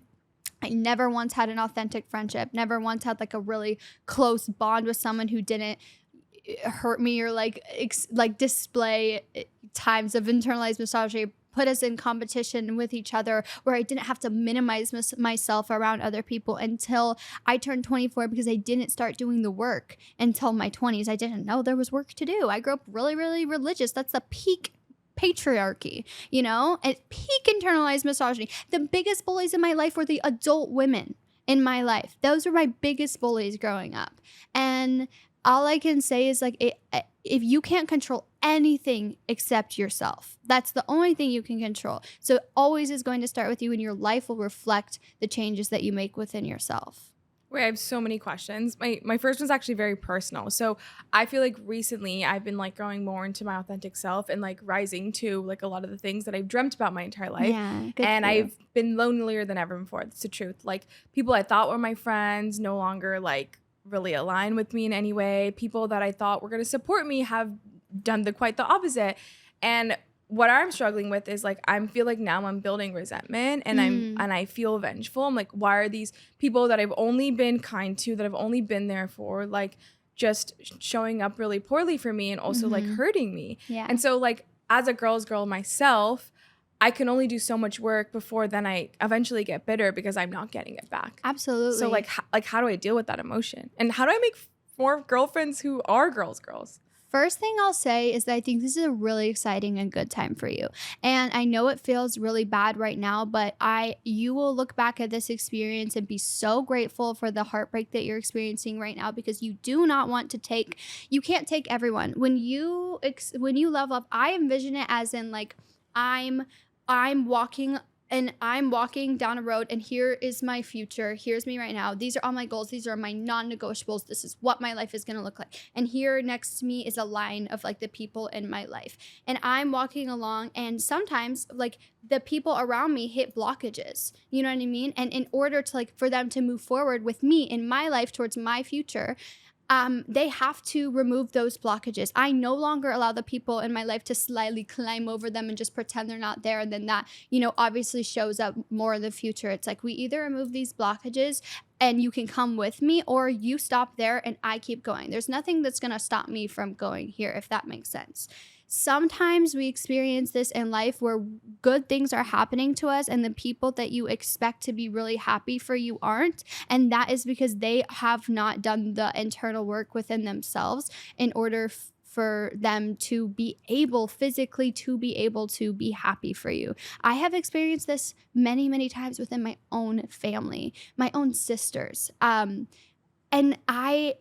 I never once had an authentic friendship, never once had like a really close bond with someone who didn't hurt me or like display times of internalized misogyny, put us in competition with each other, where I didn't have to minimize myself around other people until I turned 24, because I didn't start doing the work until my 20s. I didn't know there was work to do. I grew up really, really religious. That's the peak patriarchy, and peak internalized misogyny. The biggest bullies in my life were the adult women in my life. Those were my biggest bullies growing up. And all I can say is, like, if you can't control anything except yourself, that's the only thing you can control. So it always is going to start with you, and your life will reflect the changes that you make within yourself. Wait, I have so many questions. My first one's actually very personal. So I feel like recently I've been like growing more into my authentic self and like rising to like a lot of the things that I've dreamt about my entire life. Yeah, good and for you. I've been lonelier than ever before. That's the truth. Like, people I thought were my friends no longer like really align with me in any way. People that I thought were going to support me have done quite the opposite. And what I'm struggling with is like, I feel like now I'm building resentment, and I feel vengeful. I'm like, why are these people that I've only been kind to, that I've only been there for, like, just showing up really poorly for me and also like hurting me? Yeah. And so like, as a girl's girl myself, I can only do so much work before then I eventually get bitter because I'm not getting it back. Absolutely. So like, how do I deal with that emotion? And how do I make more girlfriends who are girls? First thing I'll say is that I think this is a really exciting and good time for you. And I know it feels really bad right now, but you will look back at this experience and be so grateful for the heartbreak that you're experiencing right now, because you do not want to you can't take everyone. When you level up, I envision it as in like, I'm walking down a road, and here is my future. Here's me right now. These are all my goals. These are my non-negotiables. This is what my life is going to look like. And here next to me is a line of like the people in my life. And I'm walking along, and sometimes like the people around me hit blockages. You know what I mean? And in order to like for them to move forward with me in my life towards my future, they have to remove those blockages. I no longer allow the people in my life to slyly climb over them and just pretend they're not there. And then that, obviously shows up more in the future. It's like, we either remove these blockages and you can come with me, or you stop there and I keep going. There's nothing that's going to stop me from going here, if that makes sense. Sometimes we experience this in life where good things are happening to us and the people that you expect to be really happy for you aren't. And that is because they have not done the internal work within themselves in order for them to be able physically to be able to be happy for you. I have experienced this many, many times within my own family, my own sisters. And I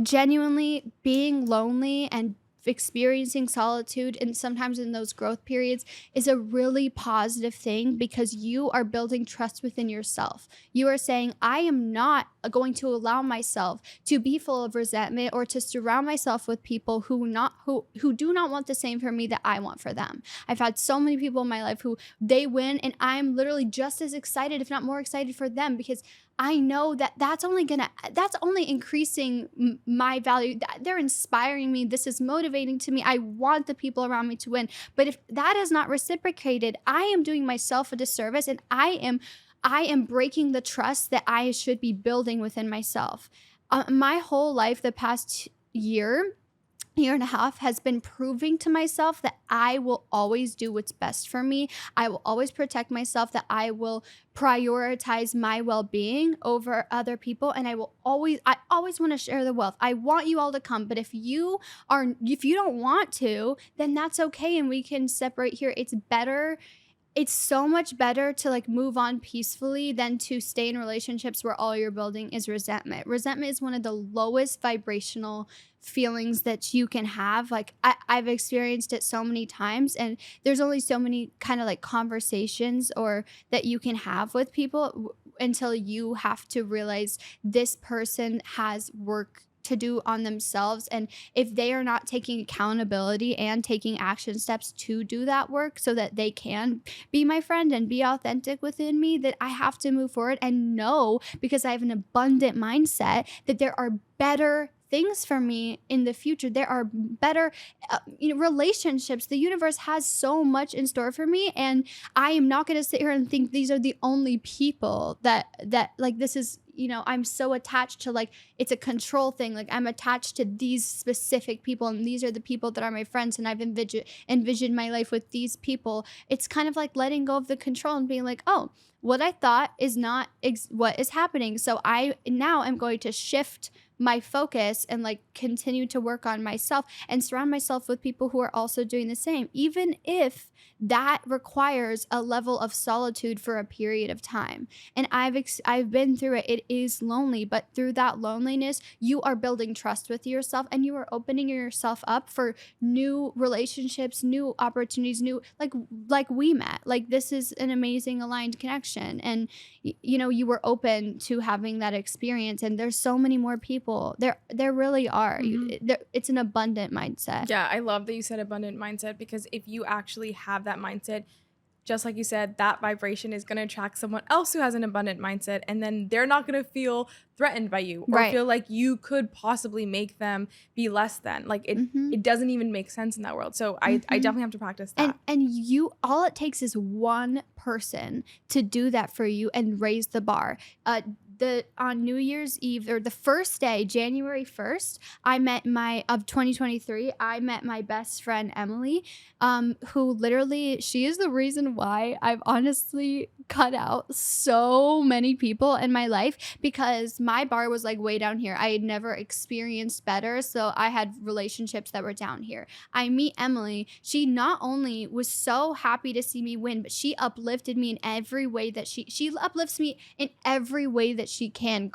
genuinely, being lonely and experiencing solitude, and sometimes in those growth periods, is a really positive thing, because you are building trust within yourself. You are saying, I am not going to allow myself to be full of resentment, or to surround myself with people who do not want the same for me that I want for them. I've had so many people in my life who they win, and I'm literally just as excited, if not more excited for them, because I know that that's only increasing my value. They're inspiring me. This is motivating to me. I want the people around me to win. But if that is not reciprocated, I am doing myself a disservice, and I am breaking the trust that I should be building within myself. My whole life, the past year and a half, has been proving to myself that I will always do what's best for me. I will always protect myself, that I will prioritize my well-being over other people. And I always want to share the wealth. I want you all to come. But if you don't want to, then that's okay. And we can separate here. It's so much better to like move on peacefully than to stay in relationships where all you're building is resentment. Resentment is one of the lowest vibrational feelings that you can have. Like I've experienced it so many times, and there's only so many kind of like conversations or that you can have with people until you have to realize this person has work to do on themselves. And if they are not taking accountability and taking action steps to do that work so that they can be my friend and be authentic within me, that I have to move forward and know, because I have an abundant mindset, that there are better things for me in the future. There are better relationships. The universe has so much in store for me, and I am not going to sit here and think these are the only people that like this is, I'm so attached to, like, it's a control thing. Like, I'm attached to these specific people, and these are the people that are my friends, and I've envisioned my life with these people. It's kind of like letting go of the control and being like, oh, what I thought is not what is happening. So I now am going to shift my focus and like continue to work on myself and surround myself with people who are also doing the same, even if that requires a level of solitude for a period of time. And I've been through it. It is lonely, but through that loneliness, you are building trust with yourself, and you are opening yourself up for new relationships, new opportunities, new like we met. Like, this is an amazing aligned connection, and you were open to having that experience. And there's so many more people. There really are. Mm-hmm. It's an abundant mindset. Yeah, I love that you said abundant mindset, because if you actually have that mindset, just like you said, that vibration is going to attract someone else who has an abundant mindset, and then they're not going to feel threatened by you or feel like you could possibly make them be less than. Like, it doesn't even make sense in that world. So I definitely have to practice that. And all it takes is one person to do that for you and raise the bar. On New Year's Eve, or the first day, January 1st, of 2023, I met my best friend, Emily, who literally, she is the reason why I've honestly cut out so many people in my life, because my bar was like way down here. I had never experienced better. So I had relationships that were down here. I meet Emily. She not only was so happy to see me win, but she uplifted me in every way that she uplifts me in every way that she can,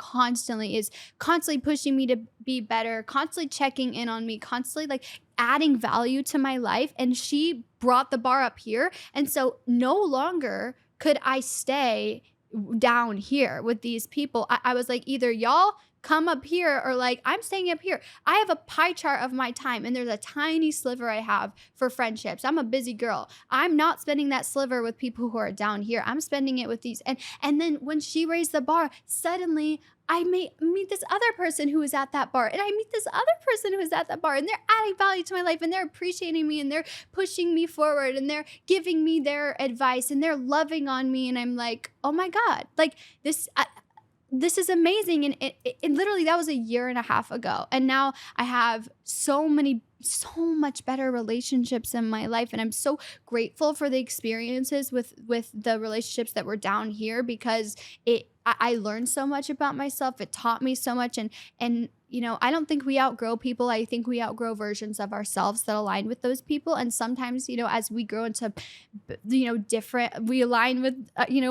is constantly pushing me to be better, constantly checking in on me, constantly like adding value to my life. And she brought the bar up here. And so no longer could I stay down here with these people. I was like, either y'all come up here, or like, I'm staying up here. I have a pie chart of my time, and there's a tiny sliver I have for friendships. I'm a busy girl. I'm not spending that sliver with people who are down here. I'm spending it with these. And then when she raised the bar, suddenly I meet this other person who is at that bar, and I meet this other person who is at that bar, and they're adding value to my life, and they're appreciating me, and they're pushing me forward, and they're giving me their advice, and they're loving on me. And I'm like, oh my God, like this is amazing. And it literally, that was a year and a half ago. And now I have so much better relationships in my life. And I'm so grateful for the experiences with the relationships that were down here, because I learned so much about myself. It taught me so much. And I don't think we outgrow people. I think we outgrow versions of ourselves that align with those people. And sometimes, as we grow into, different, we align with,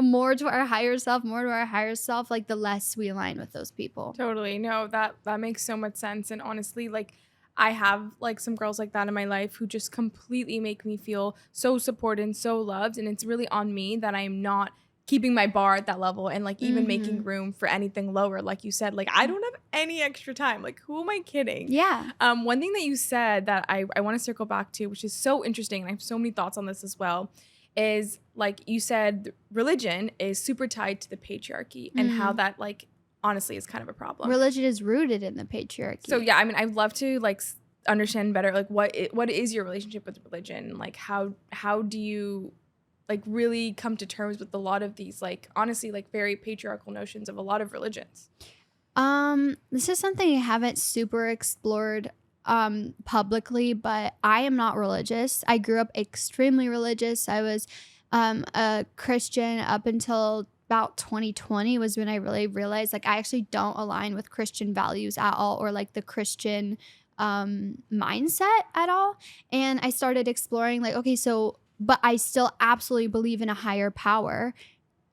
more to our higher self, like the less we align with those people. Totally. No, that makes so much sense. And honestly, like, I have like some girls like that in my life who just completely make me feel so supported and so loved. And it's really on me that I'm not keeping my bar at that level and like even making room for anything lower. Like you said, like I don't have any extra time. Like who am I kidding? Yeah. One thing that you said that I want to circle back to, which is so interesting, and I have so many thoughts on this as well, is like you said, religion is super tied to the patriarchy and how that like honestly is kind of a problem. Religion is rooted in the patriarchy. So yeah, I mean, I'd love to like understand better, like what is your relationship with religion? Like how do you like really come to terms with a lot of these like honestly like very patriarchal notions of a lot of religions? This is something I haven't super explored publicly, but I am not religious. I grew up extremely religious. I was a Christian up until about 2020 was when I really realized like I actually don't align with Christian values at all, or like the Christian mindset at all. And I started exploring like, okay, so but I still absolutely believe in a higher power.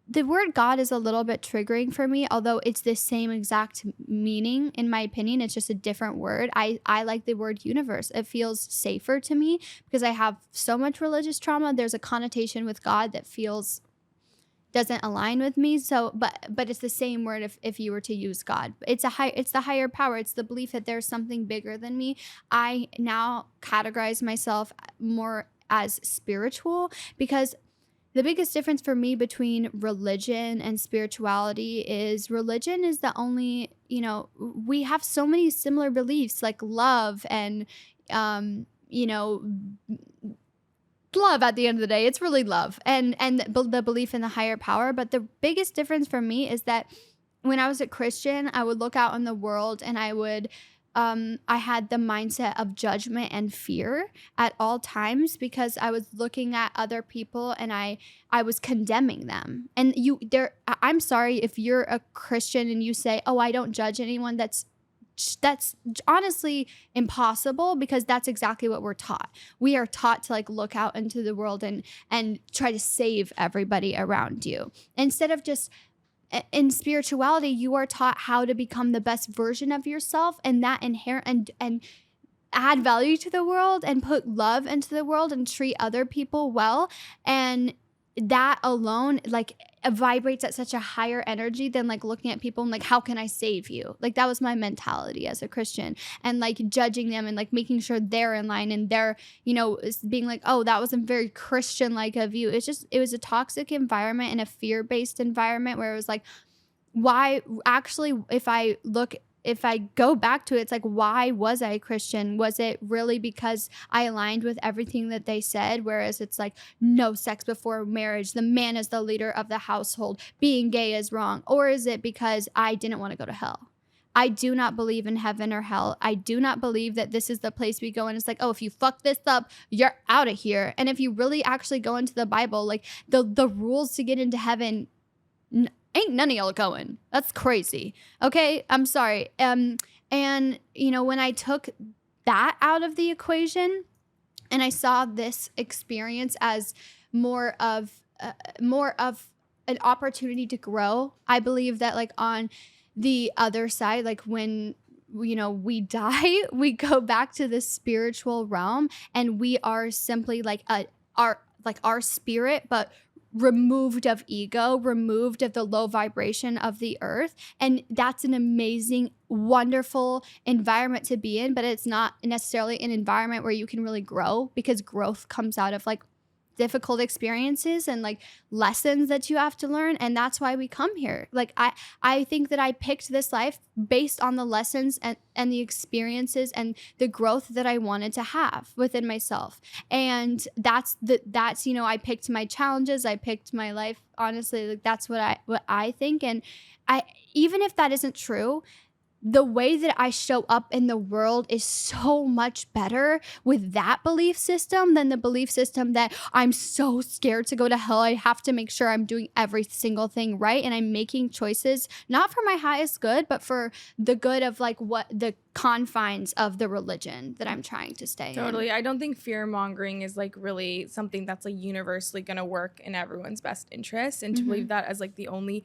The word God is a little bit triggering for me, although it's the same exact meaning in my opinion. It's just a different word. I like the word universe. It feels safer to me because I have so much religious trauma. There's a connotation with God that doesn't align with me. So but it's the same word if you were to use God. It's the higher power. It's the belief that there's something bigger than me. I now categorize myself more as spiritual because the biggest difference for me between religion and spirituality is religion is the only, we have so many similar beliefs like love and, love at the end of the day. It's really love and the belief in the higher power. But the biggest difference for me is that when I was a Christian, I would look out in the world and I had the mindset of judgment and fear at all times because I was looking at other people and I was condemning them. And I'm sorry if you're a Christian and you say, "Oh, I don't judge anyone." That's honestly impossible because that's exactly what we're taught. We are taught to like look out into the world and try to save everybody around you instead of just. In spirituality, you are taught how to become the best version of yourself and that inherent and add value to the world and put love into the world and treat other people well. And that alone like vibrates at such a higher energy than like looking at people and like, how can I save you? Like that was my mentality as a Christian and like judging them and like making sure they're in line and they're, being like, oh, that wasn't very Christian like of you. It was a toxic environment and a fear-based environment where it was like, why actually, if I go back to it, it's like, why was I a Christian? Was it really because I aligned with everything that they said? Whereas it's like, no sex before marriage. The man is the leader of the household. Being gay is wrong. Or is it because I didn't want to go to hell? I do not believe in heaven or hell. I do not believe that this is the place we go and it's like, oh, if you fuck this up, you're out of here. And if you really actually go into the Bible, like the rules to get into heaven, ain't none of y'all going. That's crazy. Okay, I'm sorry. And when I took that out of the equation, and I saw this experience as more of an opportunity to grow, I believe that like on the other side, like when we die, we go back to the spiritual realm, and we are simply like our spirit, but removed of ego, removed of the low vibration of the earth. And that's an amazing, wonderful environment to be in, but it's not necessarily an environment where you can really grow because growth comes out of like difficult experiences and like lessons that you have to learn. And that's why we come here. Like I think that I picked this life based on the lessons and the experiences and the growth that I wanted to have within myself. And that's I picked my challenges, I picked my life. Honestly, like that's what I think. And even if that isn't true, the way that I show up in the world is so much better with that belief system than the belief system that I'm so scared to go to hell. I have to make sure I'm doing every single thing right. And I'm making choices, not for my highest good, but for the good of like what the confines of the religion that I'm trying to stay in. Totally. I don't think fear mongering is like really something that's like universally going to work in everyone's best interest. And to believe that as like the only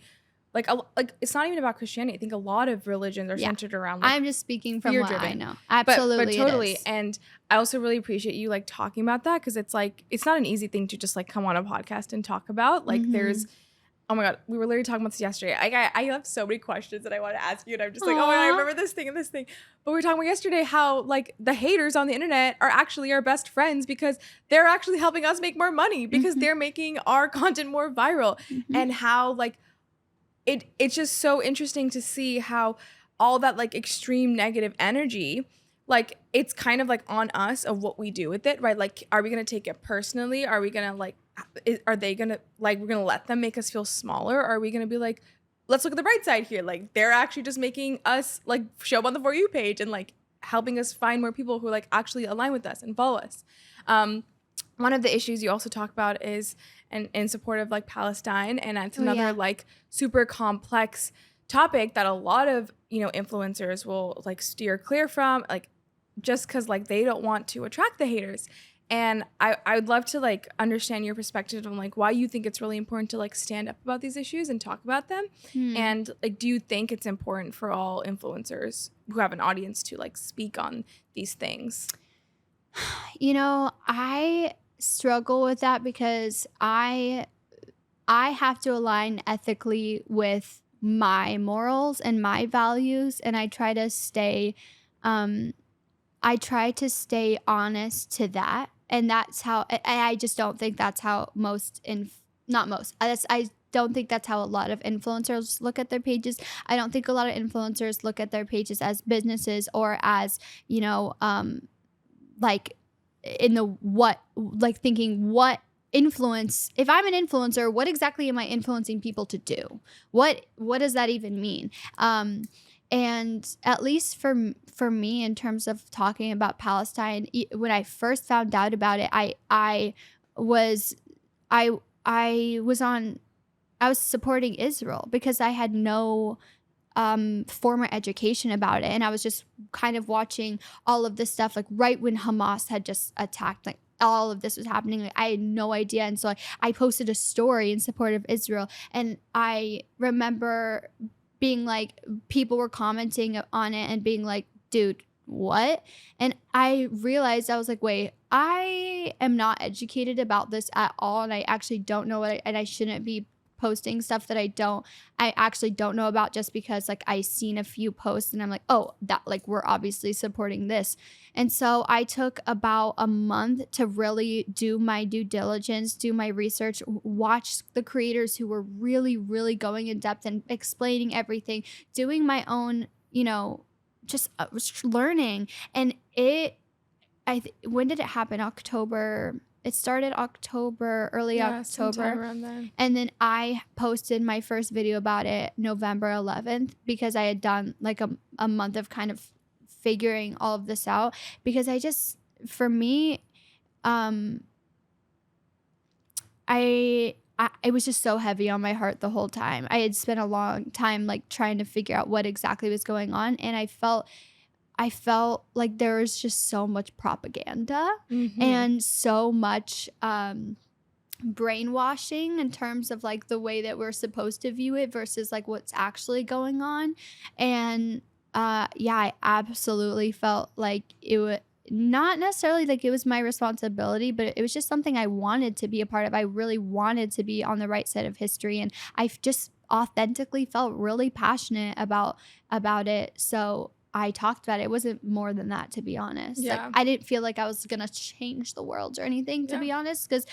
like it's not even about Christianity. I think a lot of religions are centered around, like, I'm just speaking from what I know. But Absolutely, totally. it is. And I also really appreciate you like talking about that, because it's like it's not an easy thing to just like come on a podcast and talk about. Like there's, oh my God, we were literally talking about this yesterday. I have so many questions that I want to ask you, and I'm just like, oh my God, I remember this thing and this thing. But we were talking about yesterday how like the haters on the internet are actually our best friends, because they're actually helping us make more money, because they're making our content more viral. And how like it's just so interesting to see how all that like extreme negative energy, like it's kind of like on us of what we do with it, right? Like, are we gonna take it personally? Are we gonna like, are they gonna like, we're gonna let them make us feel smaller? Or are we gonna be like, let's look at the bright side here. Like they're actually just making us like show up on the For You page and like helping us find more people who like actually align with us and follow us. One of the issues you also talk about is in support of like Palestine, and that's another like super complex topic that a lot of, you know, influencers will like steer clear from, like just because like they don't want to attract the haters. And I would love to like understand your perspective on like why you think it's really important to like stand up about these issues and talk about them. And like, do you think it's important for all influencers who have an audience to like speak on these things? You know, I struggle with that because I have to align ethically with my morals and my values, and I try to stay honest to that. And that's how I just don't think that's how I don't think that's how a lot of influencers look at their pages. I don't think a lot of influencers look at their pages as businesses or as, you know, like in the what, like thinking what influence, if I'm an influencer, what exactly am I influencing people to do? What does that even mean? And at least for me, in terms of talking about Palestine, when I first found out about it, I was supporting Israel because I had no former education about it, and I was just kind of watching all of this stuff like right when Hamas had just attacked, like all of this was happening. Like, I had no idea, and so I posted a story in support of Israel, and I remember being like, people were commenting on it and being like, dude, what? And I realized, I was like, wait, I am not educated about this at all, and I actually don't know and I shouldn't be posting stuff that I actually don't know about just because like I seen a few posts and I'm like, oh, that like we're obviously supporting this. And so I took about a month to really do my due diligence, do my research, watch the creators who were really, really going in depth and explaining everything, doing my own, you know, just learning. And when did it happen? It started early October. And then I posted my first video about it November 11th because I had done like a month of kind of figuring all of this out, because for me, it was just so heavy on my heart the whole time. I had spent a long time like trying to figure out what exactly was going on, and I felt like there was just so much propaganda and so much brainwashing in terms of like the way that we're supposed to view it versus like what's actually going on. And I absolutely felt like it was not necessarily like it was my responsibility, but it was just something I wanted to be a part of. I really wanted to be on the right side of history, and I just authentically felt really passionate about it. So I talked about it. It wasn't more than that, to be honest. Yeah. Like, I didn't feel like I was gonna change the world or anything, to be honest, because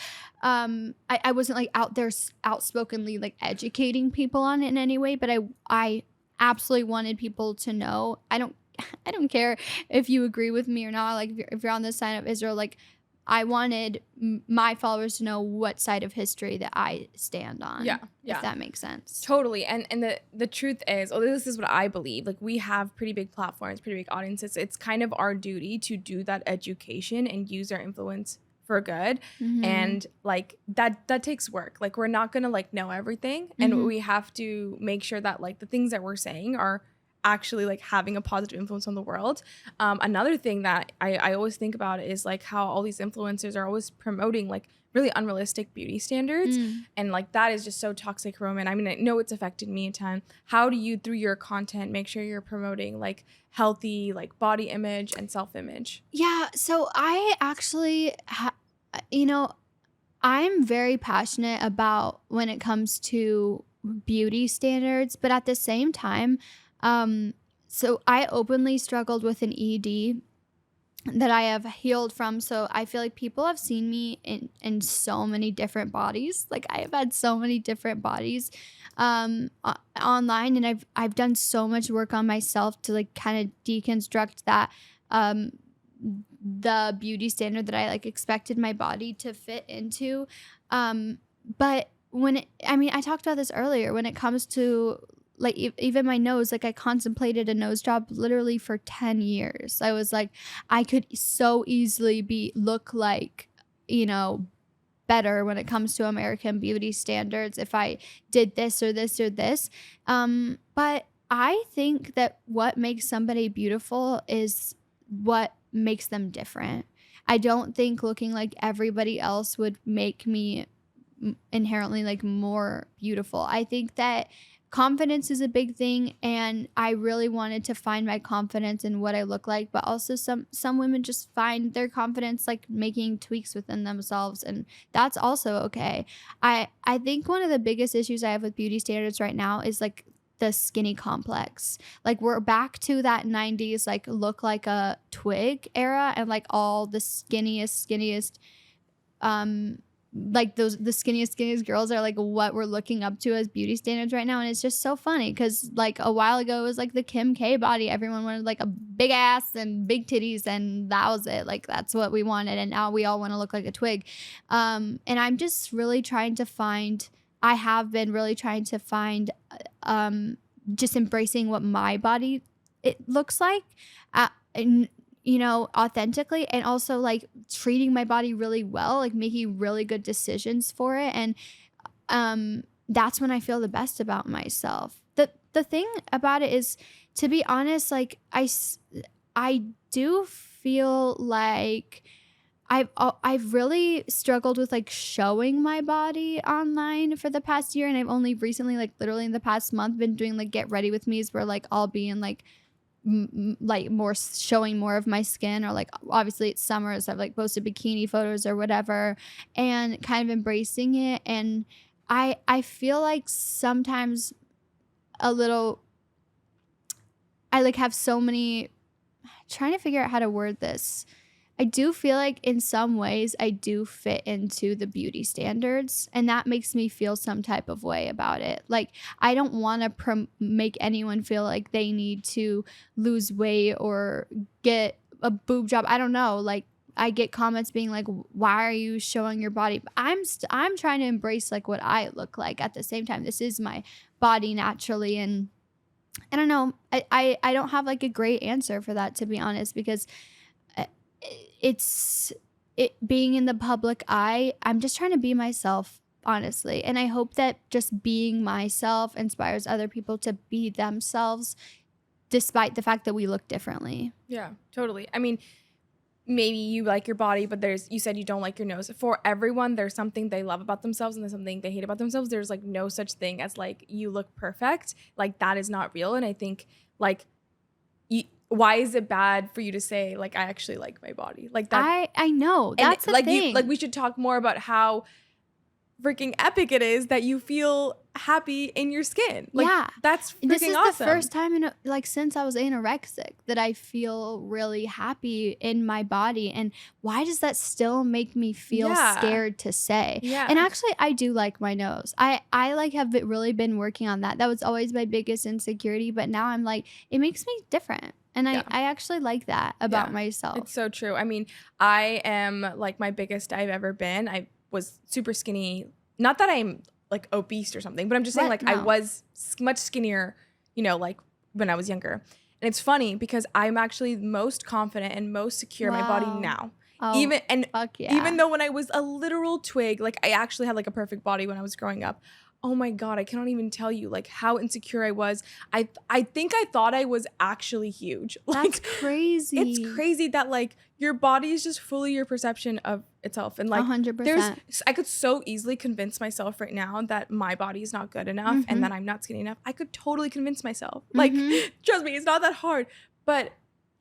I wasn't like out there outspokenly like educating people on it in any way. But I absolutely wanted people to know. I don't care if you agree with me or not. Like if you're on the side of Israel, like I wanted my followers to know what side of history that I stand on. Yeah. If that makes sense. Totally. And the truth is, this is what I believe. Like, we have pretty big platforms, pretty big audiences. It's kind of our duty to do that education and use our influence for good. And like that takes work. Like, we're not gonna like know everything, and we have to make sure that like the things that we're saying are actually like having a positive influence on the world. Another thing that I always think about is like how all these influencers are always promoting like really unrealistic beauty standards. And like that is just so toxic, Roman. I mean, I know it's affected me a ton. How do you, through your content, make sure you're promoting like healthy like body image and self-image? Yeah, so I actually I'm very passionate about when it comes to beauty standards, but at the same time, so I openly struggled with an ED that I have healed from. So I feel like people have seen me in so many different bodies. Like I have had so many different bodies online, and I've done so much work on myself to like kind of deconstruct that the beauty standard that I like expected my body to fit into. But I talked about this earlier, when it comes to like even my nose, like I contemplated a nose job literally for 10 years. I was like, I could so easily look like, better when it comes to American beauty standards if I did this or this or this. But I think that what makes somebody beautiful is what makes them different. I don't think looking like everybody else would make me inherently like more beautiful. I think that confidence is a big thing, and I really wanted to find my confidence in what I look like, but also some women just find their confidence like making tweaks within themselves, and that's also okay. I think one of the biggest issues I have with beauty standards right now is like the skinny complex. Like we're back to that 90s like look like a twig era, and like all the skinniest like the skinniest girls are like what we're looking up to as beauty standards right now. And it's just so funny because like a while ago it was like the Kim K body. Everyone wanted like a big ass and big titties, and that was it. Like that's what we wanted, and now we all want to look like a twig. And I'm just really trying to find just embracing what my body it looks like, and authentically, and also like treating my body really well, like making really good decisions for it. And that's when I feel the best about myself. The thing about it is, to be honest, like I do feel like I've really struggled with like showing my body online for the past year, and I've only recently, like literally in the past month, been doing like get ready with me's where like I'll be in like like more showing more of my skin, or like obviously it's summer, so I've like posted bikini photos or whatever, and kind of embracing it. And I feel like sometimes a little, I like have so many, trying to figure out how to word this. I do feel like in some ways I do fit into the beauty standards, and that makes me feel some type of way about it. Like I don't want to make anyone feel like they need to lose weight or get a boob job. I don't know. Like I get comments being like, why are you showing your body? But I'm trying to embrace like what I look like at the same time. This is my body naturally, and I don't know. I don't have like a great answer for that, to be honest, because it being in the public eye, I'm just trying to be myself, honestly. And I hope that just being myself inspires other people to be themselves, despite the fact that we look differently. Yeah, totally. I mean, maybe you like your body, but you said you don't like your nose. For everyone, there's something they love about themselves and there's something they hate about themselves. There's like no such thing as like you look perfect. Like that is not real. And I think like why is it bad for you to say like I actually like my body? Like that I know. That's the like thing. we should talk more about how freaking epic it is that you feel happy in your skin. Like, yeah, that's freaking awesome. This is the first time since I was anorexic that I feel really happy in my body. And why does that still make me feel scared to say? Yeah. And actually, I do like my nose. I like have really been working on that. That was always my biggest insecurity, but now I'm like, it makes me different. And I actually like that about myself. It's so true. I mean, I am like my biggest I've ever been. I was super skinny. Not that I'm like obese or something, but I'm just saying like I was much skinnier, like when I was younger. And it's funny because I'm actually most confident and most secure in my body now. Oh, even though when I was a literal twig, like I actually had like a perfect body when I was growing up. Oh my God, I cannot even tell you like how insecure I was. I think I thought I was actually huge. Like, that's crazy. It's crazy that like your body is just fully your perception of itself. And like 100%. I could so easily convince myself right now that my body is not good enough and that I'm not skinny enough. I could totally convince myself. Like, trust me, it's not that hard. But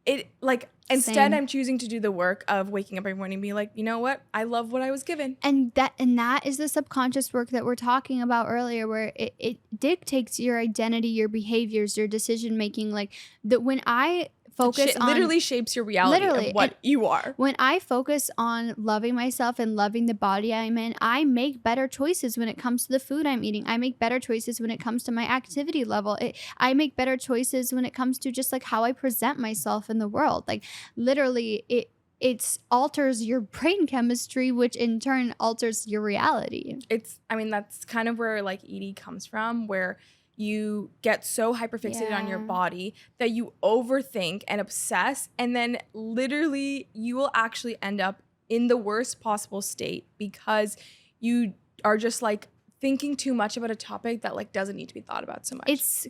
it like instead Same. I'm choosing to do the work of waking up every morning and be like, you know what? I love what I was given. And that is the subconscious work that we're talking about earlier, where it dictates your identity, your behaviors, your decision making. Like that when I focus on literally shapes your reality of what you are. When I focus on loving myself and loving the body I'm in, I make better choices when it comes to the food I'm eating. I make better choices when it comes to my activity level. I make better choices when it comes to just like how I present myself in the world. Like literally it alters your brain chemistry, which in turn alters your reality. That's kind of where like ED comes from, where you get so hyperfixated on your body that you overthink and obsess, and then literally you will actually end up in the worst possible state because you are just like thinking too much about a topic that like doesn't need to be thought about so much. It's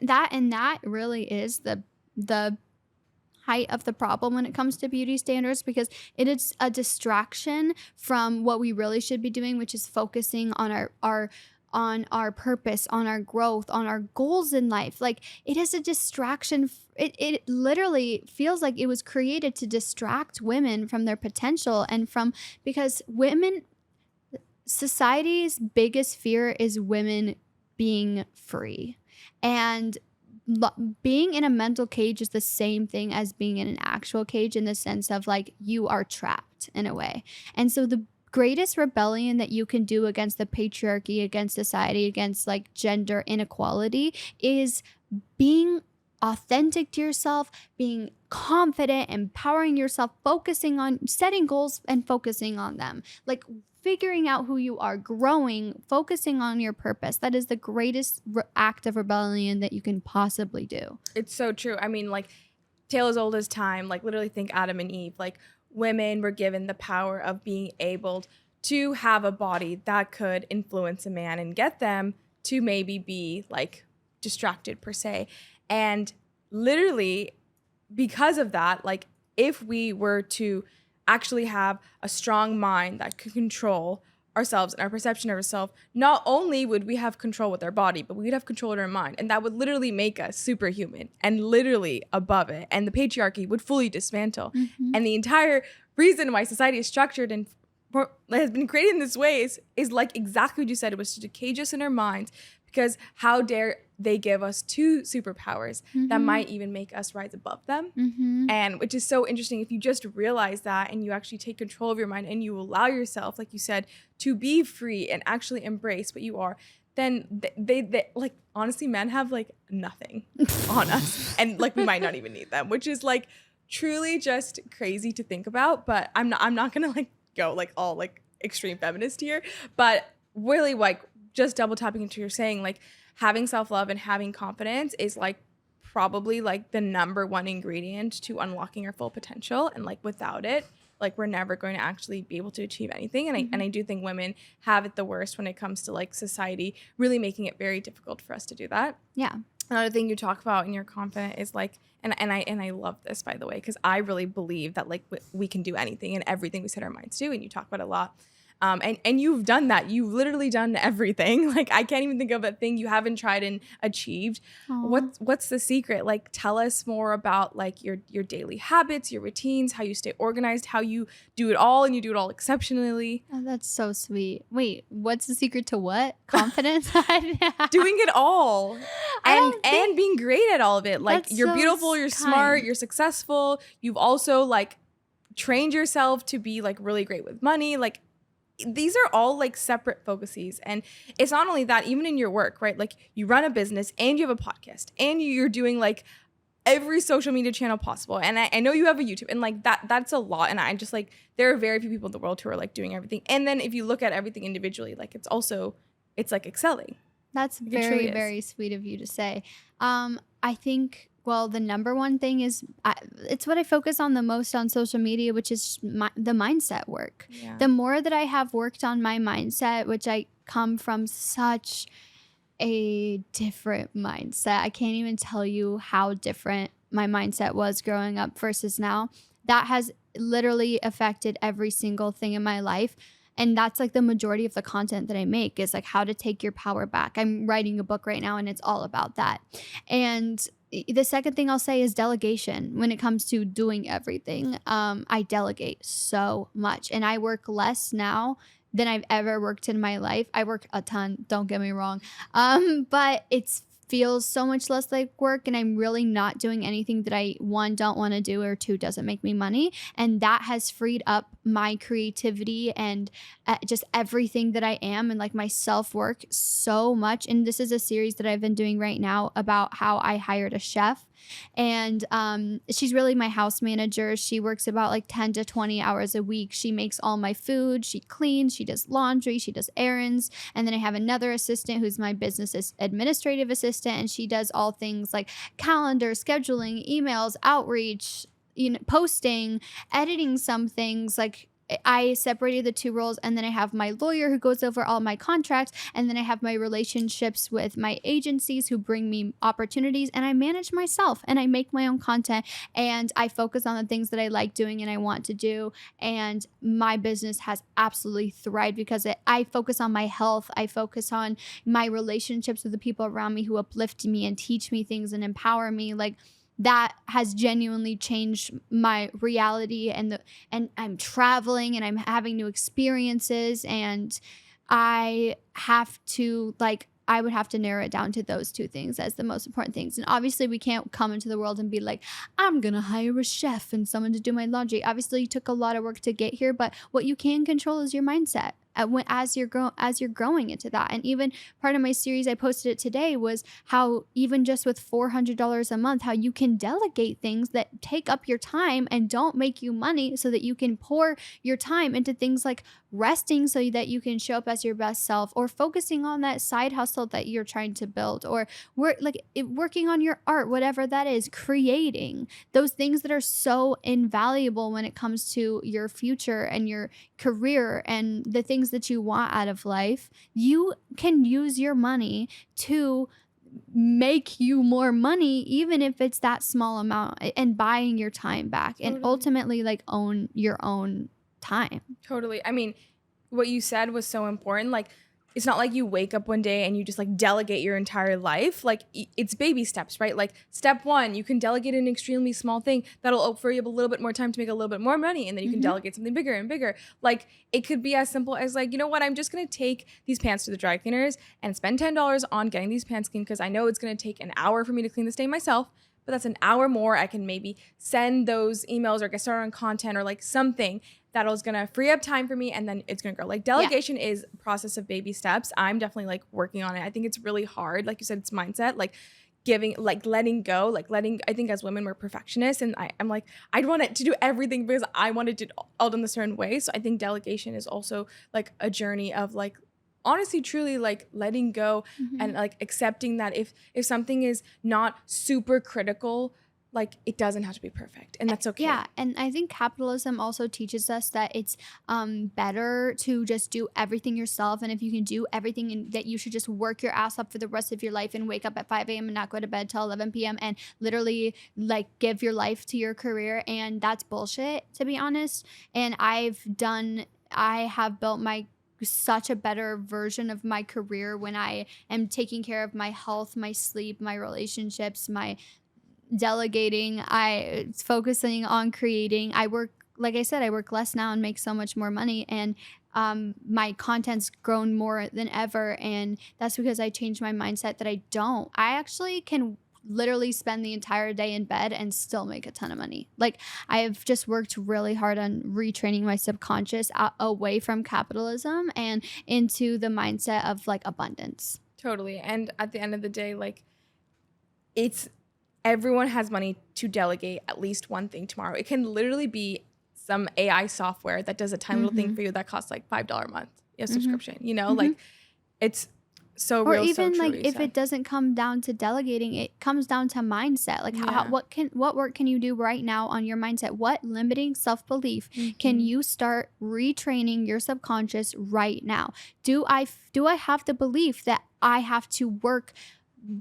that really is the height of the problem when it comes to beauty standards, because it is a distraction from what we really should be doing, which is focusing on our purpose, on our growth, on our goals in life. Like it is a distraction. It literally feels like it was created to distract women from their potential and because society's biggest fear is women being free. And being in a mental cage is the same thing as being in an actual cage, in the sense of like you are trapped in a way. And so the greatest rebellion that you can do against the patriarchy, against society, against like gender inequality is being authentic to yourself, being confident, empowering yourself, focusing on setting goals and focusing on them, like figuring out who you are, growing, focusing on your purpose. That is the greatest act of rebellion that you can possibly do. It's so true. I mean, like tale as old as time, like literally think Adam and Eve, like women were given the power of being able to have a body that could influence a man and get them to maybe be like distracted per se. And literally because of that, like if we were to actually have a strong mind that could control ourselves and our perception of ourselves, not only would we have control with our body, but we'd have control in our mind. And that would literally make us superhuman and literally above it. And the patriarchy would fully dismantle. And the entire reason why society is structured and has been created in this way is like exactly what you said. It was to cage us in our minds, because how dare they give us two superpowers that might even make us rise above them. And which is so interesting. If you just realize that and you actually take control of your mind and you allow yourself, like you said, to be free and actually embrace what you are, then they like honestly, men have like nothing on us, and like we might not even need them, which is like truly just crazy to think about. But I'm not gonna like go like all like extreme feminist here, but really like just double tapping into what you're saying, like having self-love and having confidence is like probably like the number one ingredient to unlocking our full potential. And like without it, like we're never going to actually be able to achieve anything. And I do think women have it the worst when it comes to like society really making it very difficult for us to do that. Yeah. Another thing you talk about in your confident is like, and I love this, by the way, because I really believe that like we can do anything and everything we set our minds to, and you talk about it a lot. And you've done that. You've literally done everything. Like I can't even think of a thing you haven't tried and achieved. What's the secret? Like tell us more about like your daily habits, your routines, how you stay organized, how you do it all, and you do it all exceptionally. Oh, that's so sweet. Wait, what's the secret to what? Confidence? Doing it all. And being great at all of it. Like you're so beautiful, you're smart, you're successful. You've also like trained yourself to be like really great with money. Like these are all like separate focuses. And it's not only that, even in your work, right? Like you run a business and you have a podcast and you're doing like every social media channel possible. And I know you have a YouTube, and like that's a lot. And I just like, there are very few people in the world who are like doing everything. And then if you look at everything individually, like it's like excelling. That's very, very sweet of you to say. I think, well, the number one thing is, it's what I focus on the most on social media, which is the mindset work. Yeah. The more that I have worked on my mindset, which I come from such a different mindset. I can't even tell you how different my mindset was growing up versus now. That has literally affected every single thing in my life. And that's like the majority of the content that I make is like how to take your power back. I'm writing a book right now and it's all about that. And the second thing I'll say is delegation. When it comes to doing everything, I delegate so much, and I work less now than I've ever worked in my life. I work a ton, don't get me wrong, but it's feels so much less like work, and I'm really not doing anything that I, one, don't want to do, or two, doesn't make me money. And that has freed up my creativity and just everything that I am, and like my self-work so much. And this is a series that I've been doing right now about how I hired a chef, and she's really my house manager. She works about like 10 to 20 hours a week. She makes all my food, she cleans, she does laundry, she does errands. And then I have another assistant who's my business administrative assistant, and she does all things like calendar, scheduling, emails, outreach, posting, editing some things. Like, I separated the two roles, and then I have my lawyer who goes over all my contracts, and then I have my relationships with my agencies who bring me opportunities, and I manage myself, and I make my own content, and I focus on the things that I like doing and I want to do. And my business has absolutely thrived because I focus on my health. I focus on my relationships with the people around me who uplift me and teach me things and empower me. Like, that has genuinely changed my reality, and I'm traveling and I'm having new experiences, and I would have to narrow it down to those two things as the most important things. And obviously we can't come into the world and be like, I'm gonna hire a chef and someone to do my laundry. Obviously it took a lot of work to get here, but what you can control is your mindset as you're growing into that. And even part of my series, I posted it today, was how even just with $400 a month, how you can delegate things that take up your time and don't make you money, so that you can pour your time into things like resting so that you can show up as your best self, or focusing on that side hustle that you're trying to build, or working on your art, whatever that is, creating those things that are so invaluable when it comes to your future and your career and the things that you want out of life. You can use your money to make you more money, even if it's that small amount, and buying your time back. Totally. And ultimately like own your own time. Totally. I mean, what you said was so important. Like, it's not like you wake up one day and you just like delegate your entire life. Like, it's baby steps, right? Like, step one, you can delegate an extremely small thing that'll offer you a little bit more time to make a little bit more money, and then you can delegate something bigger and bigger. Like, it could be as simple as like, you know what, I'm just gonna take these pants to the dry cleaners and spend $10 on getting these pants cleaned, because I know it's gonna take an hour for me to clean the stain myself, but that's an hour more. I can maybe send those emails or get started on content or like something that'll gonna free up time for me, and then it's gonna grow. Like, delegation is a process of baby steps. I'm definitely like working on it. I think it's really hard. Like you said, it's mindset, like giving, like letting go, I think as women, we're perfectionists, and I'm like, I'd want it to do everything because I wanted it all done a certain way. So I think delegation is also like a journey of like, honestly, truly like letting go and like accepting that if something is not super critical, like, it doesn't have to be perfect, and that's okay. Yeah, and I think capitalism also teaches us that it's better to just do everything yourself, and if you can do everything, and that you should just work your ass up for the rest of your life and wake up at 5 a.m. and not go to bed till 11 p.m. and literally like give your life to your career. And that's bullshit, to be honest. And I have built such a better version of my career when I am taking care of my health, my sleep, my relationships, my delegating, focusing on creating. Like I said, I work less now and make so much more money, and my content's grown more than ever. And that's because I changed my mindset that I actually can literally spend the entire day in bed and still make a ton of money. Like, I've just worked really hard on retraining my subconscious away from capitalism and into the mindset of like abundance. Totally. And at the end of the day, like, everyone has money to delegate at least one thing tomorrow. It can literally be some AI software that does a tiny little thing for you that costs like $5 a month, subscription, like, it's so real. Or even like, if it doesn't come down to delegating, it comes down to mindset. Like, what work can you do right now on your mindset? What limiting self-belief can you start retraining your subconscious right now? Do I have the belief that I have to work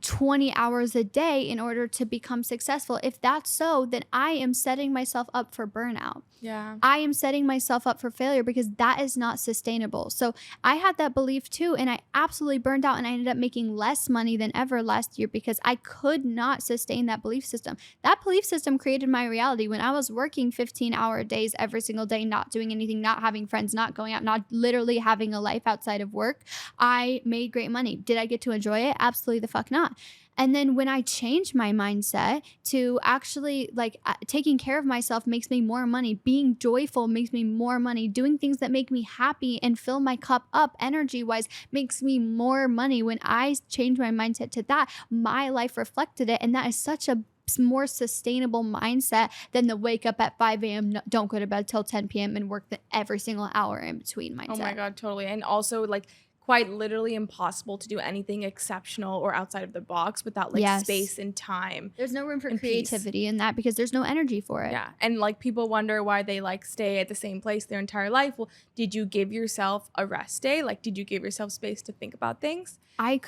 20 hours a day in order to become successful. If that's so, then I am setting myself up for burnout. Yeah. I am setting myself up for failure because that is not sustainable. So I had that belief too, and I absolutely burned out, and I ended up making less money than ever last year because I could not sustain that belief system. That belief system created my reality. When I was working 15-hour days every single day, not doing anything, not having friends, not going out, not literally having a life outside of work, I made great money. Did I get to enjoy it? Absolutely the fuck not. And then when I changed my mindset to actually like taking care of myself makes me more money, being joyful makes me more money, doing things that make me happy and fill my cup up energy wise makes me more money. When I changed my mindset to that, my life reflected it. And that is such a more sustainable mindset than the wake up at 5 a.m., don't go to bed till 10 p.m. and work every single hour in between mindset. Oh my God, totally. And also like quite literally impossible to do anything exceptional or outside of the box without like space and time. There's no room for creativity in that because there's no energy for it. Yeah. And like people wonder why they like stay at the same place their entire life. Well, did you give yourself a rest day? Like, did you give yourself space to think about things? I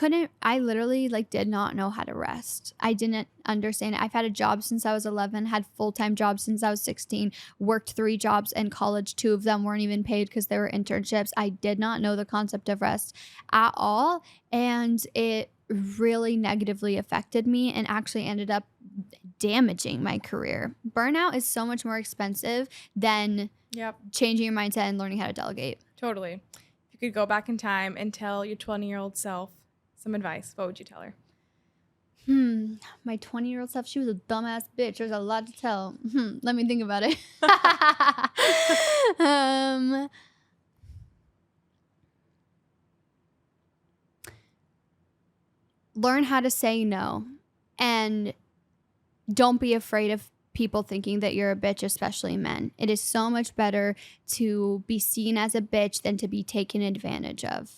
literally like did not know how to rest. I didn't understand it. I've had a job since I was 11, had full-time jobs since I was 16, worked 3 jobs in college. 2 of them weren't even paid because they were internships. I did not know the concept of rest at all. And it really negatively affected me and actually ended up damaging my career. Burnout is so much more expensive than changing your mindset and learning how to delegate. Totally. If you could go back in time and tell your 20-year-old self some advice, what would you tell her? My 20-year-old self, she was a dumbass bitch. There's a lot to tell. Let me think about it. Learn how to say no, and don't be afraid of people thinking that you're a bitch, especially men. It is so much better to be seen as a bitch than to be taken advantage of.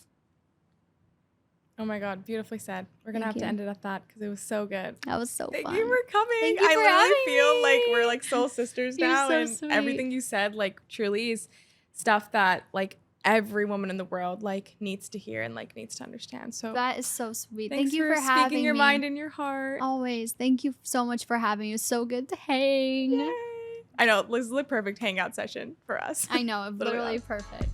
Oh my God, beautifully said. We're going to have to end it at that because it was so good. That was so fun. Thank you for coming. Thank you for I literally having feel me. like we're like soul sisters now. You're so and sweet. Everything you said like truly is stuff that like every woman in the world like needs to hear and like needs to understand. So that is so sweet. Thanks Thank you for speaking having your me. mind and your heart. Always. Thank you so much for having me. It was so good to hang. Yay. I know, this is the perfect hangout session for us. I know, literally perfect.